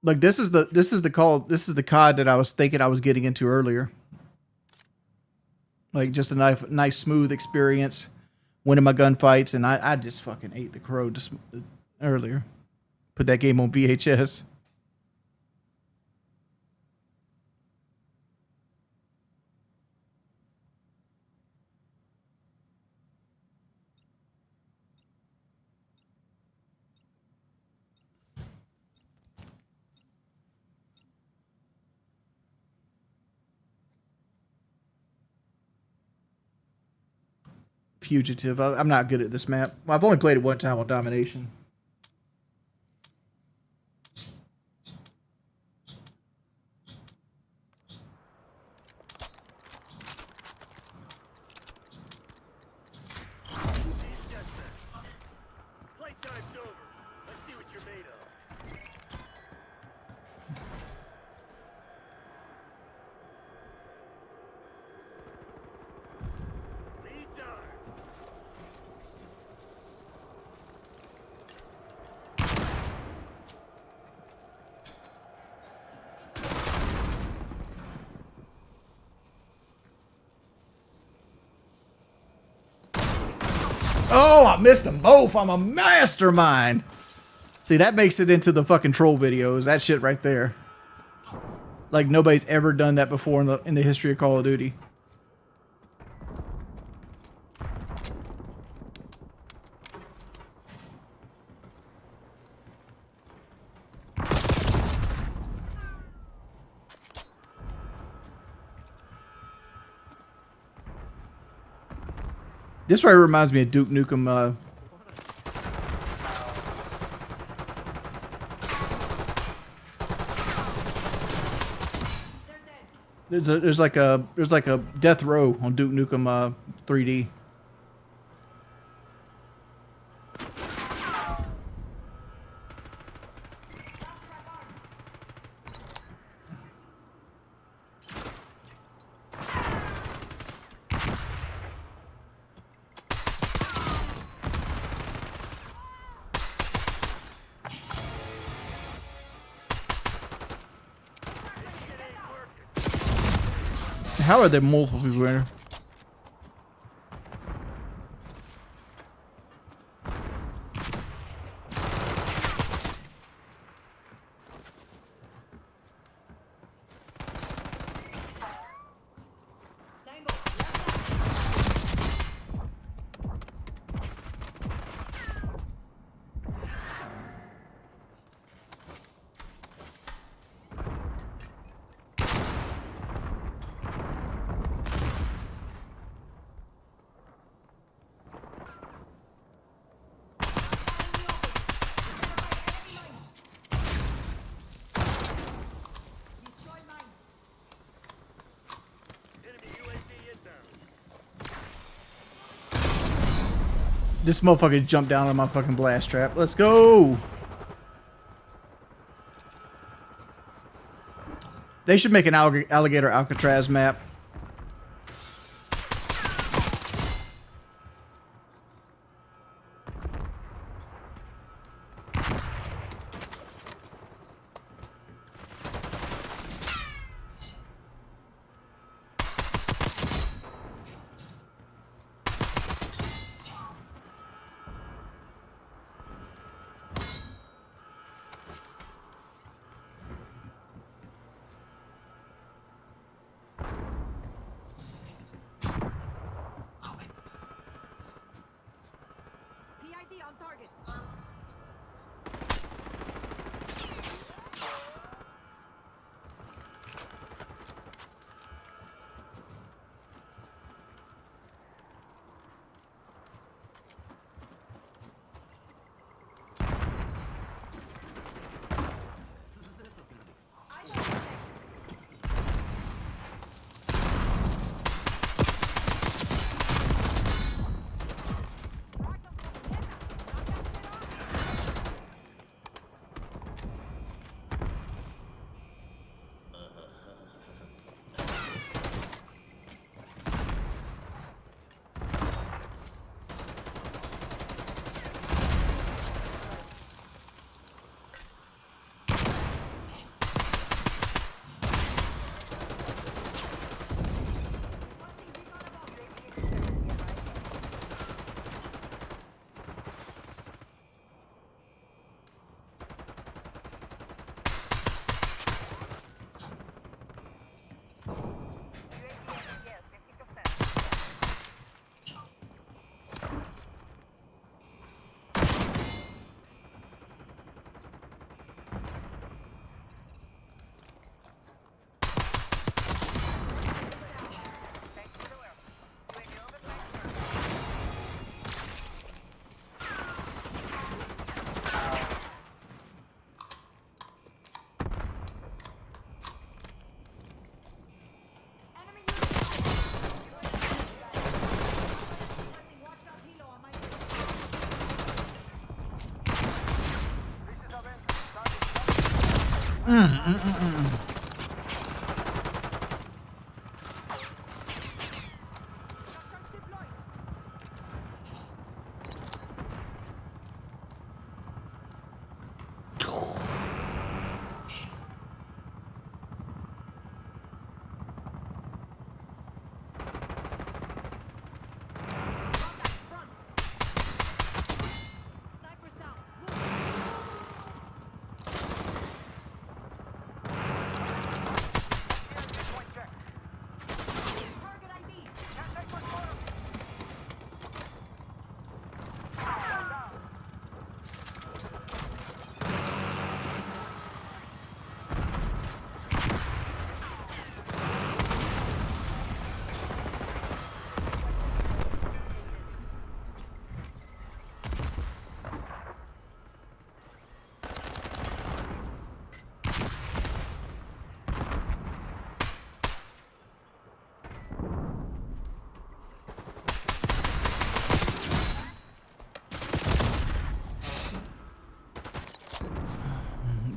Like, this is the COD that I was thinking I was getting into earlier. Like, just a nice smooth experience, winning my gunfights, and I just fucking ate the crow just earlier. Put that game on VHS. Fugitive. I'm not good at this map. Well, I've only played it one time on Domination. Playtime's over. Let's see what you're made of. Lead time. Oh, I missed them both. I'm a mastermind. See, that makes it into the fucking troll videos. That shit right there. Like, nobody's ever done that before in the history of Call of Duty. This right reminds me of Duke Nukem. There's like a death row on Duke Nukem 3D. How are there multiple people in here? This motherfucker jumped down on my fucking blast trap. Let's go. They should make an alligator Alcatraz map. PID on target.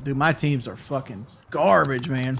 Dude, my teams are fucking garbage, man.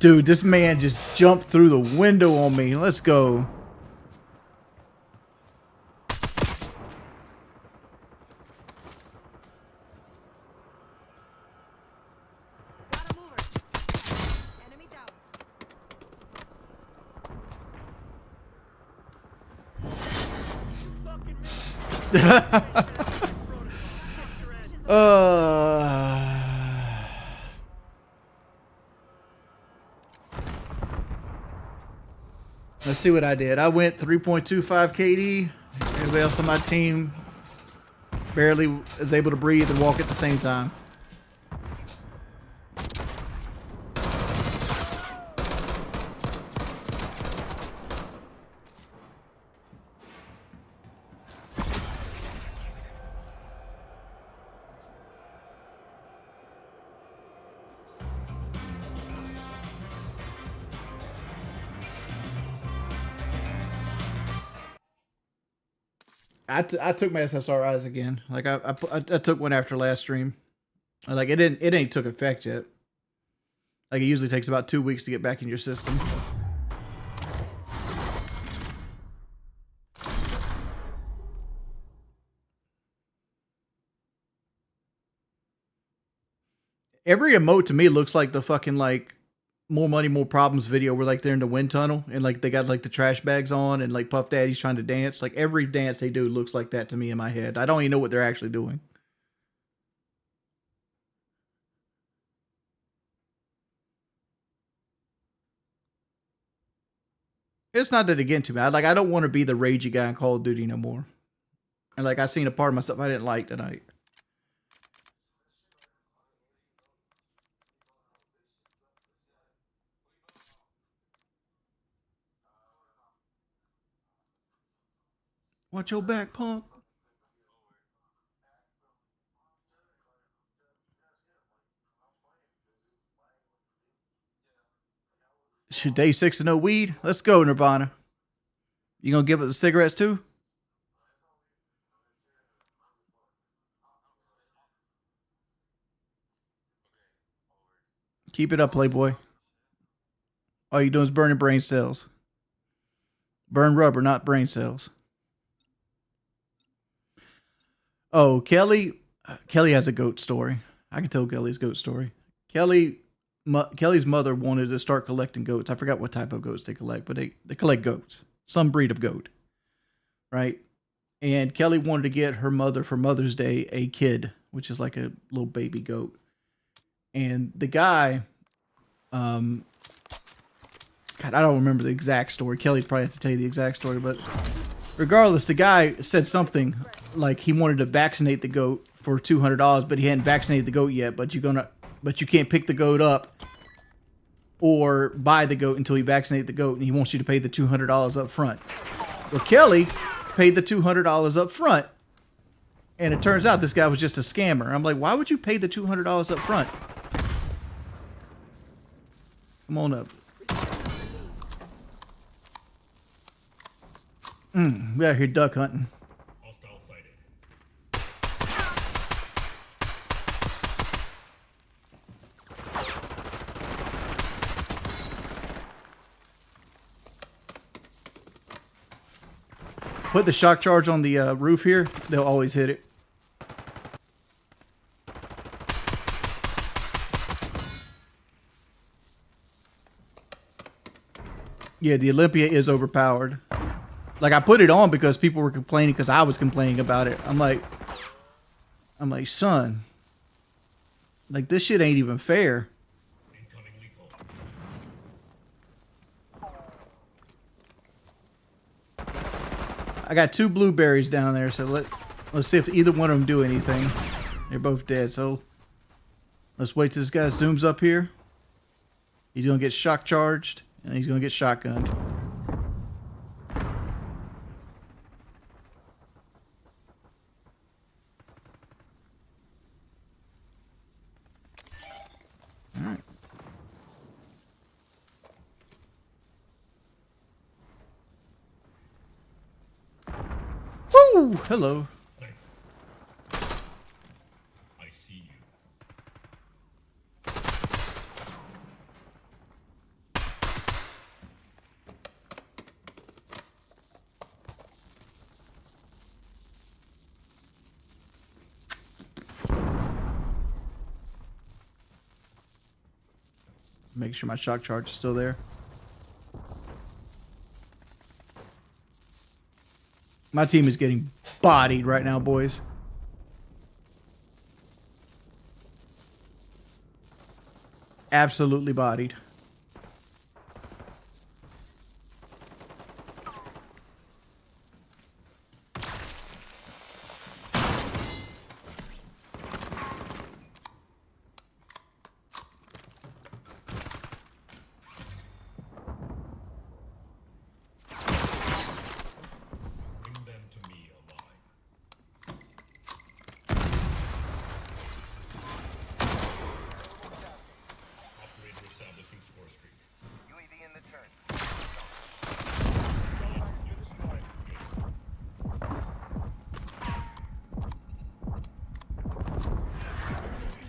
Dude, this man just jumped through the window on me. Let's go. Got him over. Enemy down. Let's see what I did. I went 3.25 KD. Everybody else on my team barely was able to breathe and walk at the same time. I took my SSRIs again. Like I took one after last stream. Like it ain't took effect yet. Like it usually takes about 2 weeks to get back in your system. Every emote to me looks like the fucking like More Money, More Problems video where like they're in the wind tunnel and like they got like the trash bags on and like Puff Daddy's trying to dance. Like every dance they do looks like that to me in my head. I don't even know what they're actually doing. It's not that it get to me. I don't want to be the ragey guy in Call of Duty no more. And like I seen a part of myself I didn't like tonight. Watch your back, punk. Should day 6 and no weed? Let's go, Nirvana. You gonna give it the cigarettes too? Keep it up, Playboy. All you doing is burning brain cells. Burn rubber, not brain cells. Oh, Kelly has a goat story. I can tell Kelly's goat story. Kelly's mother wanted to start collecting goats. I forgot what type of goats they collect, but they collect goats. Some breed of goat. Right? And Kelly wanted to get her mother for Mother's Day a kid, which is like a little baby goat. And the guy, God, I don't remember the exact story. Kelly probably have to tell you the exact story, but regardless, the guy said something like he wanted to vaccinate the goat for $200, but he hadn't vaccinated the goat yet. But you can't pick the goat up or buy the goat until you vaccinate the goat, and he wants you to pay the $200 up front. Well, Kelly paid the $200 up front, and it turns out this guy was just a scammer. I'm like, why would you pay the $200 up front? Come on up. We out here duck hunting. Hostile sighted. Put the shock charge on the roof here. They'll always hit it. Yeah, the Olympia is overpowered. Like I put it on because people were complaining because I was complaining about it. I'm like, son, like this shit ain't even fair. Incoming lethal. I got 2 blueberries down there, so let's see if either one of them do anything. They're both dead, so let's wait till this guy zooms up here. He's gonna get shock charged and he's gonna get shotgunned. Woo! Hello. Sniper. I see you. Make sure my shock charge is still there. My team is getting bodied right now, boys. Absolutely bodied. Bring them to me alive. Operator establishing score streak. UAV in the turn.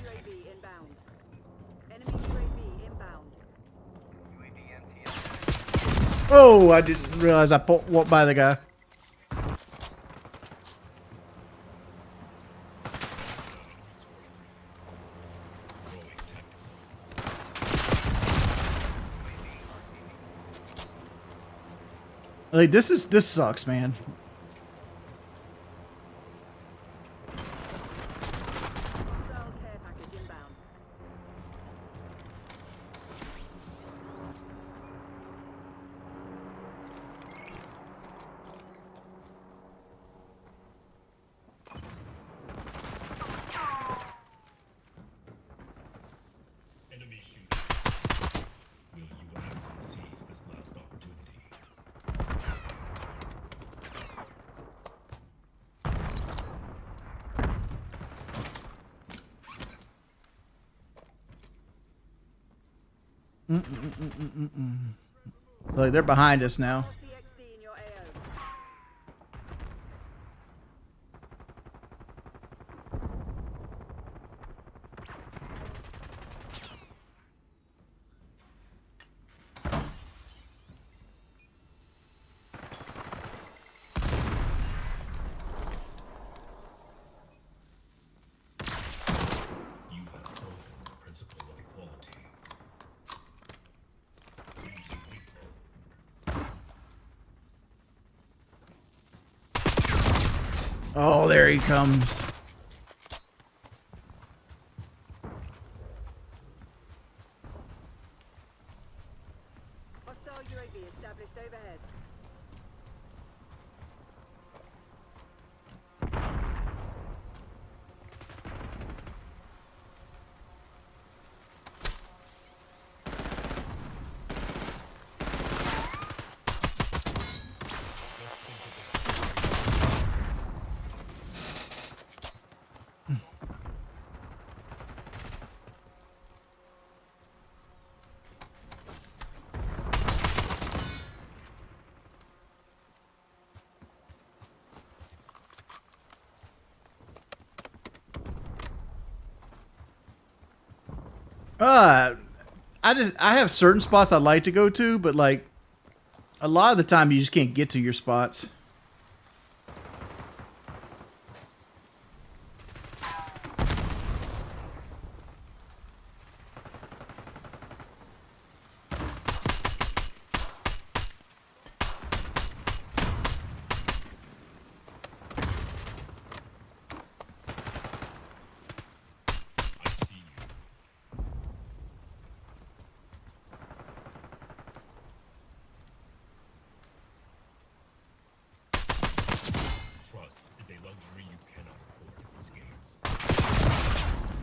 UAV inbound. Enemy UAV inbound. UAV MTL. Oh, I didn't realize I walked by the guy. Rolling tactical. Like this sucks, man. Hostile care package inbound. Enemy shooting. Will you act and seize this last opportunity? Like they're behind us now. CXD in your AO. You have broken the principle of equality. Using recoil. Oh, there he comes. Hostile UAV established overhead. I have certain spots I like to go to, but like a lot of the time you just can't get to your spots. I see you. Trust is a luxury you cannot afford in these games.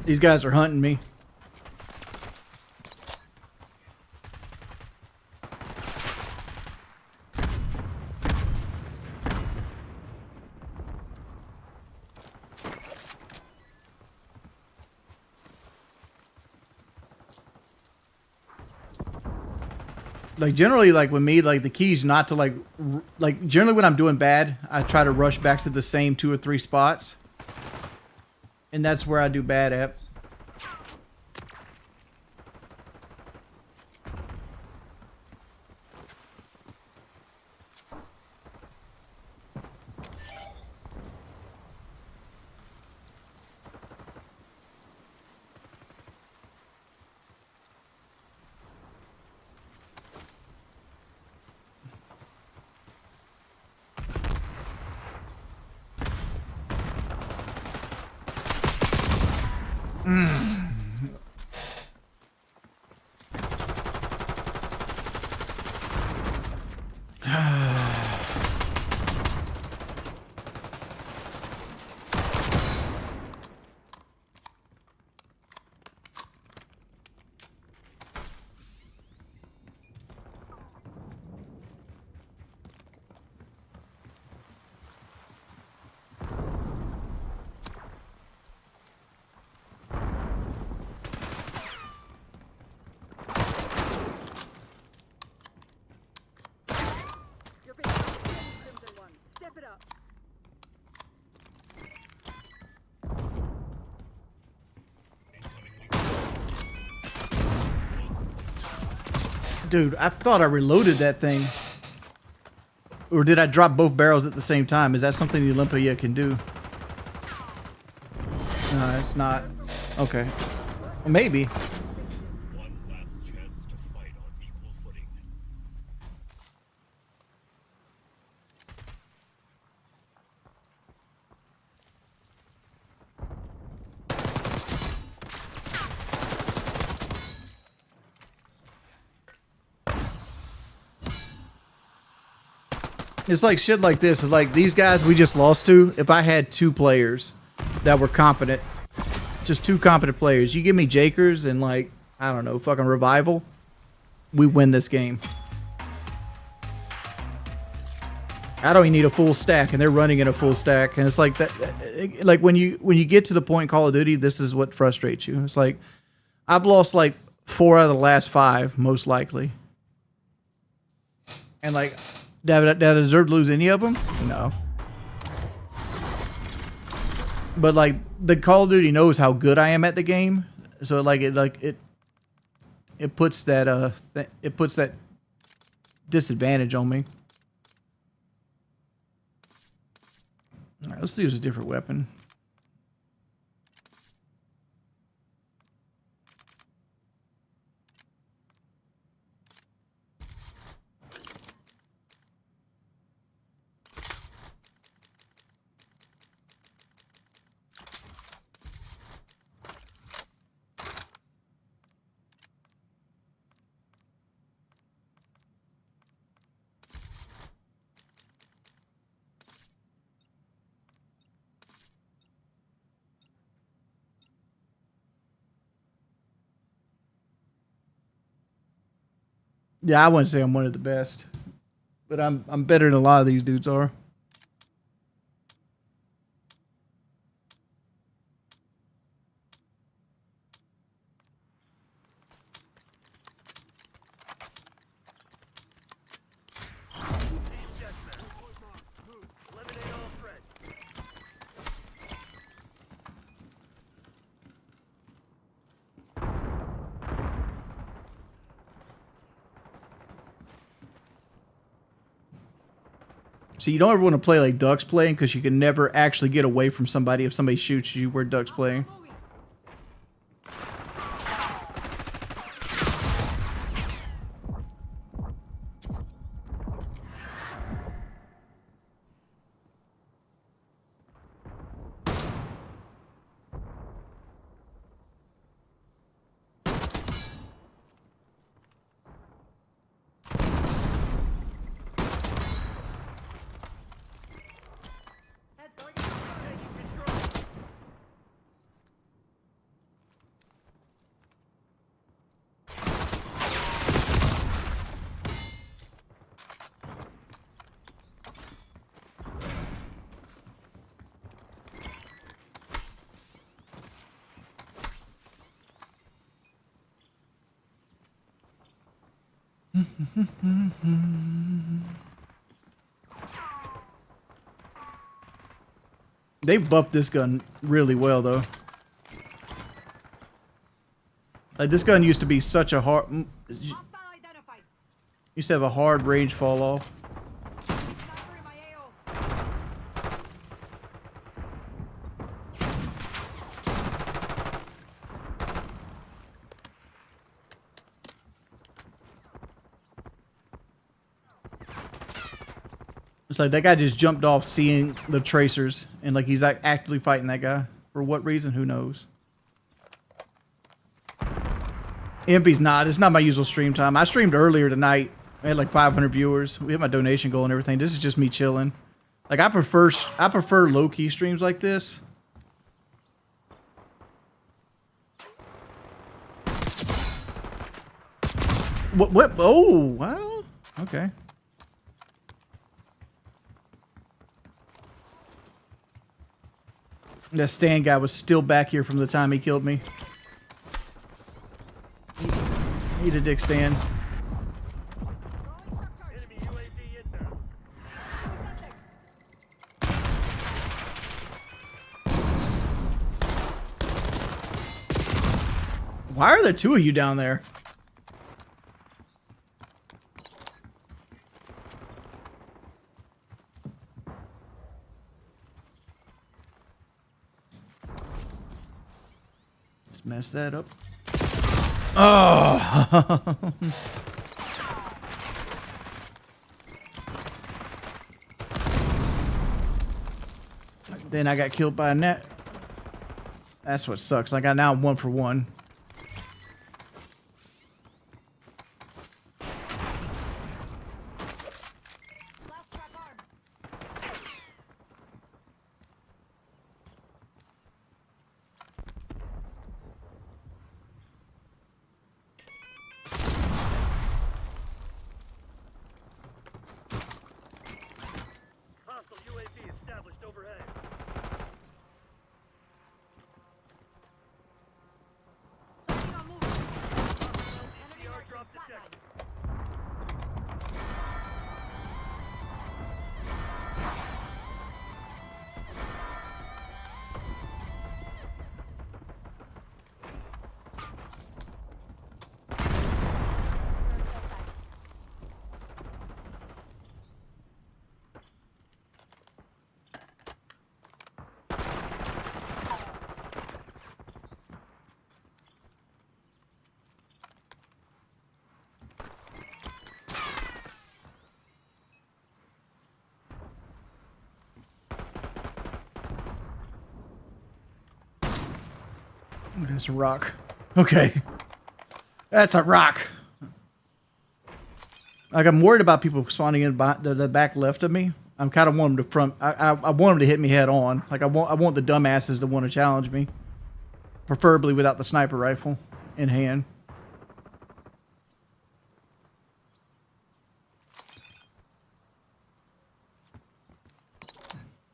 These guys are hunting me. Like generally, like with me, like the key is not to like generally when I'm doing bad, I try to rush back to the same 2 or 3 spots, and that's where I do bad at. You're being Crimson One. Step it up. Dude, I thought I reloaded that thing. Or did I drop both barrels at the same time? Is that something the Olympia can do? No, it's not. Okay. Well, maybe. One last chance to fight on equal footing. It's like shit like this. It's like these guys we just lost to. If I had 2 players that were competent, just 2 competent players, you give me Jakers and like, I don't know, fucking Revival, we win this game. I don't even need a full stack, and they're running in a full stack, and it's like that. Like when you get to the point in Call of Duty, this is what frustrates you. It's like I've lost like 4 out of the last 5, most likely, and like. Did I deserve to lose any of them? No. But like the Call of Duty knows how good I am at the game, so it puts that it puts that disadvantage on me. All right, let's use a different weapon. Yeah, I wouldn't say I'm one of the best, but I'm better than a lot of these dudes are. Eliminate all threats. See, you don't ever want to play like Duck's playing because you can never actually get away from somebody if somebody shoots you where Duck's playing. They buffed this gun really well, though. Like, this gun used to be such a hard... Hostile identified. Used to have a hard range fall off. Sniper in my AO. It's like that guy just jumped off seeing the tracers, and like he's like actively fighting that guy. For what reason? Who knows? Impy's not. It's not my usual stream time. I streamed earlier tonight. I had like 500 viewers. We had my donation goal and everything. This is just me chilling. Like I prefer low key streams like this. What? Oh, wow. Okay. That Stan guy was still back here from the time he killed me. Eat a dick, Stan. Enemy UAV inbound. Why are there two of you down there? Let's mess that up. Oh! Then I got killed by a net. That's what sucks. Like I now I'm 1 for 1. Last track arm. Hostile UAV established overhead. Something on moving. Enemy ATR marks drop in flatline. detected. That's a rock. Okay. That's a rock. Like I'm worried about people spawning in the back left of me. I'm kind of want them to front. I want them to hit me head on. Like I want the dumbasses to want to challenge me, preferably without the sniper rifle in hand.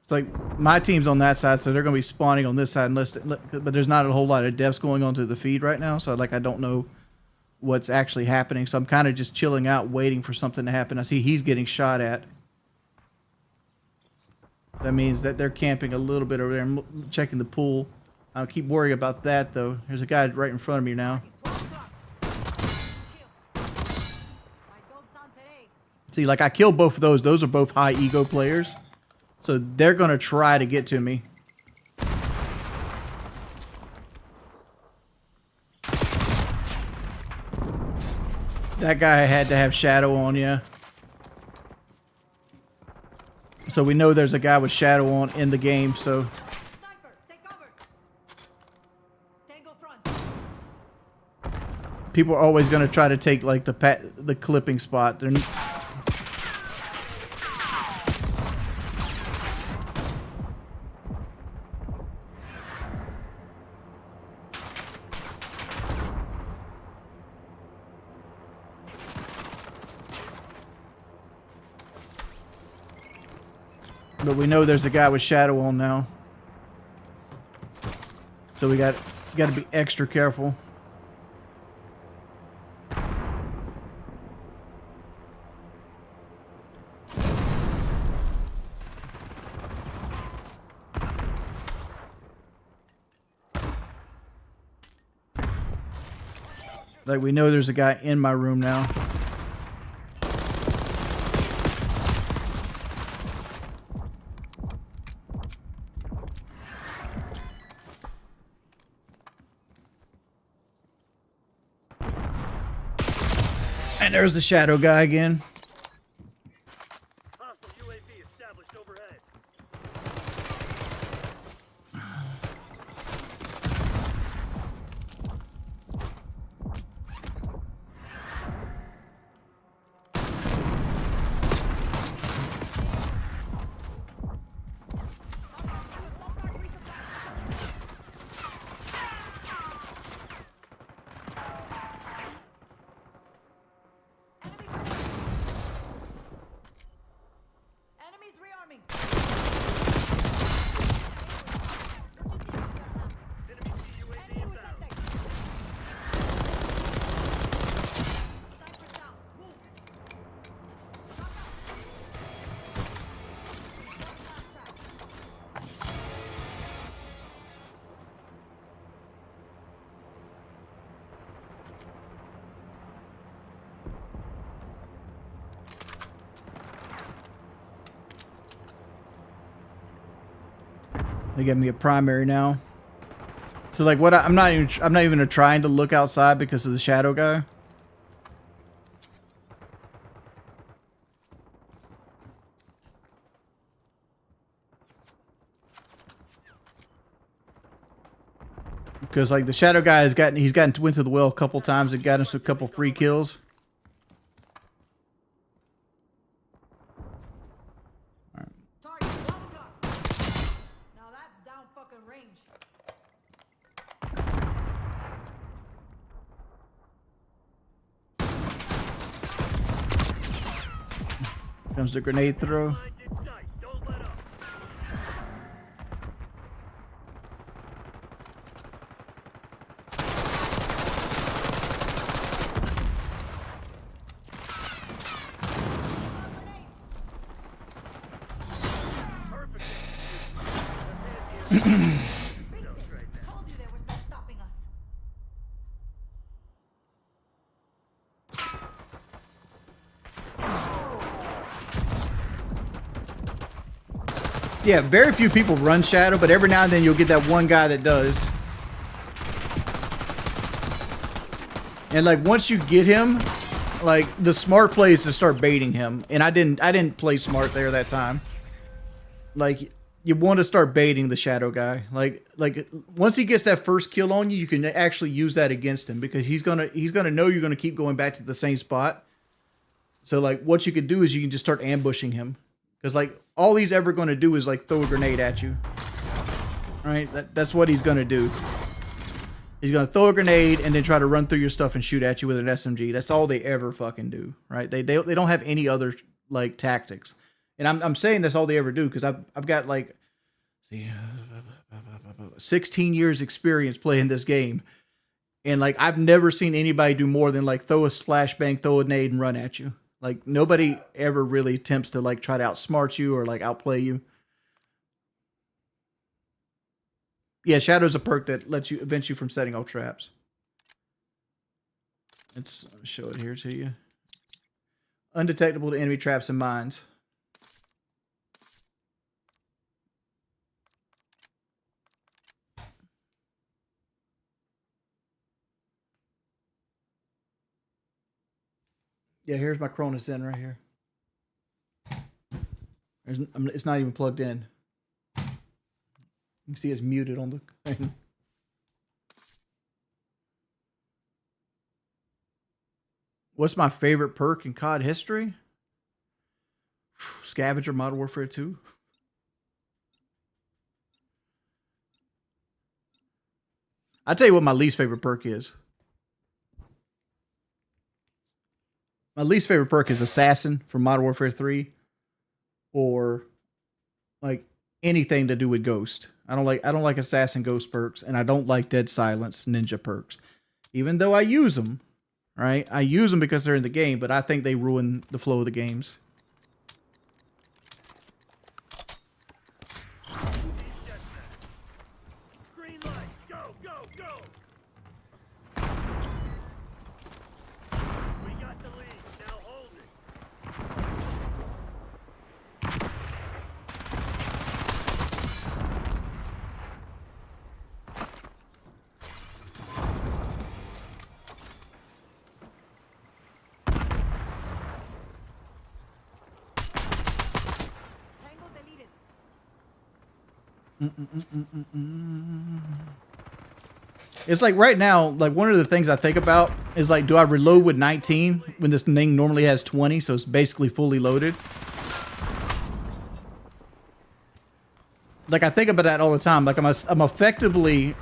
It's like my team's on that side, so they're going to be spawning on this side, but there's not a whole lot of deaths going on to the feed right now. So like I don't know what's actually happening. So I'm kind of just chilling out, waiting for something to happen. I see he's getting shot at. That means that they're camping a little bit over there. I'm checking the pool. I'll keep worrying about that though. There's a guy right in front of me now. 12 o'clock. Kill. My dope's on today. See, like I killed both of those. Those are both high ego players. So they're going to try to get to me. That guy had to have shadow on, yeah. So we know there's a guy with shadow on in the game, so... Sniper, take cover. Tango front. People are always going to try to take, like, the clipping spot. They're... But we know there's a guy with shadow on now. So we got to be extra careful. Like we know there's a guy in my room now. And there's the shadow guy again. Hostile UAV established overhead. They get me a primary now. So like what I'm not even trying to look outside because of the shadow guy. Because like the shadow guy went to the well a couple times and got us a couple free kills. Target, leveled up. Now that's down fucking range. Comes the grenade throw. Lines in sight. Don't let up. Perfect execution. Sounds great, man. Told you there was no stopping us. Yeah, very few people run shadow, but every now and then you'll get that one guy that does. And like once you get him, like the smart play is to start baiting him. And I didn't play smart there that time. Like you want to start baiting the shadow guy. Like once he gets that first kill on you, you can actually use that against him because he's gonna know you're gonna keep going back to the same spot. So like what you could do is you can just start ambushing him. Because like all he's ever going to do is like throw a grenade at you. Right? That's what he's going to do. He's going to throw a grenade and then try to run through your stuff and shoot at you with an SMG. That's all they ever fucking do. Right? They don't have any other like tactics. And I'm saying that's all they ever do because I've got like 16 years experience playing this game. And like I've never seen anybody do more than like throw a flashbang, throw a nade and run at you. Like nobody ever really attempts to like try to outsmart you or like outplay you. Yeah, Shadow's a perk that lets you prevents you from setting off traps. Let's show it here to you. Undetectable to enemy traps and mines. Yeah, here's my Cronus in right here. It's not even plugged in. You can see it's muted on the thing. What's my favorite perk in COD history? Scavenger Modern Warfare 2. I'll tell you what my least favorite perk is. My least favorite perk is Assassin from Modern Warfare 3 or like anything to do with Ghost. I don't like Assassin Ghost perks and I don't like Dead Silence Ninja perks. Even though I use them, right? I use them because they're in the game, but I think they ruin the flow of the games. Green light. Go, go, go. We got the lead. Now hold it. Tango deleted. It's like right now, like one of the things I think about is like, do I reload with 19 when this thing normally has 20? So it's basically fully loaded. Like I think about that all the time. Like I'm effectively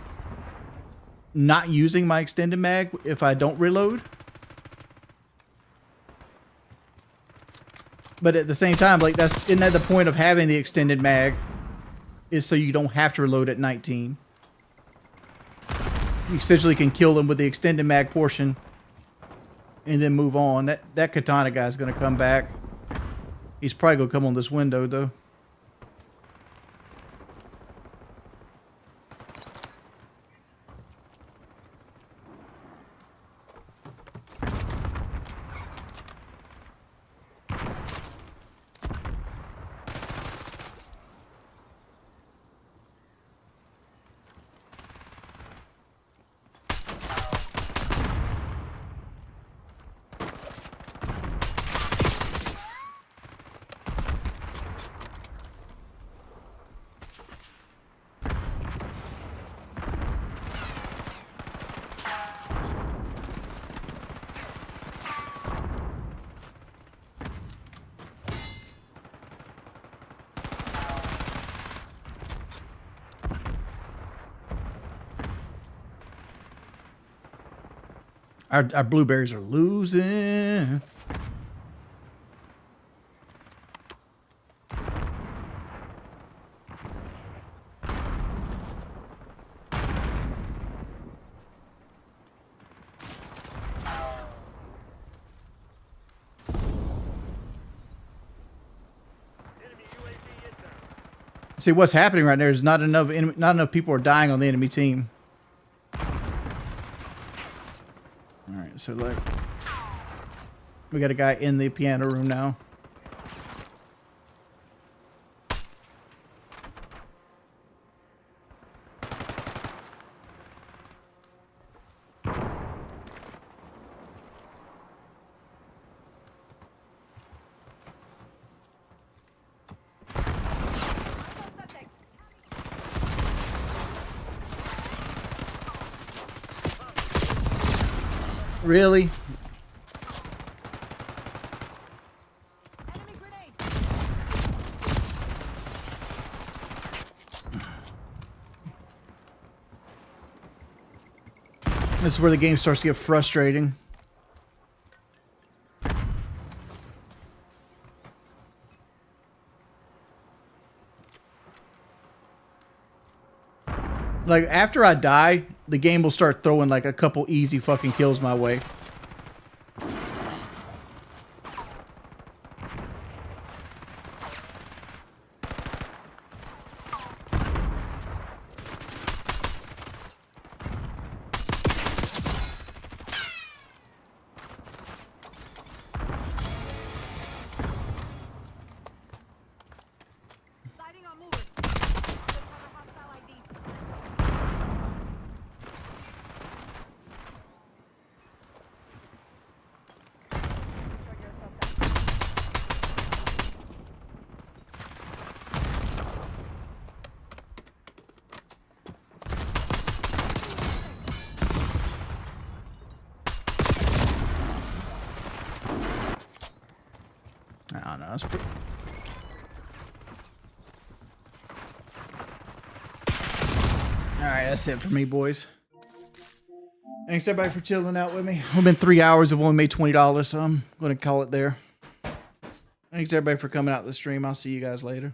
not using my extended mag if I don't reload. But at the same time, like isn't that the point of having the extended mag? Is so you don't have to reload at 19. You essentially can kill them with the extended mag portion and then move on. That katana guy's gonna come back. He's probably gonna come on this window though. Our blueberries are losing. Enemy UAV inbound. See what's happening right there is not enough people are dying on the enemy team. All right, so like we got a guy in the piano room now. Really? Enemy grenade. This is where the game starts to get frustrating. Like, after I die, the game will start throwing, like, a couple easy fucking kills my way. Sighting on moving. Cover hostile ID. I don't know. That's pretty... Alright, that's it for me, boys. Thanks everybody for chilling out with me. It's been 3 hours. I've only made $20, so I'm going to call it there. Thanks everybody for coming out to the stream. I'll see you guys later.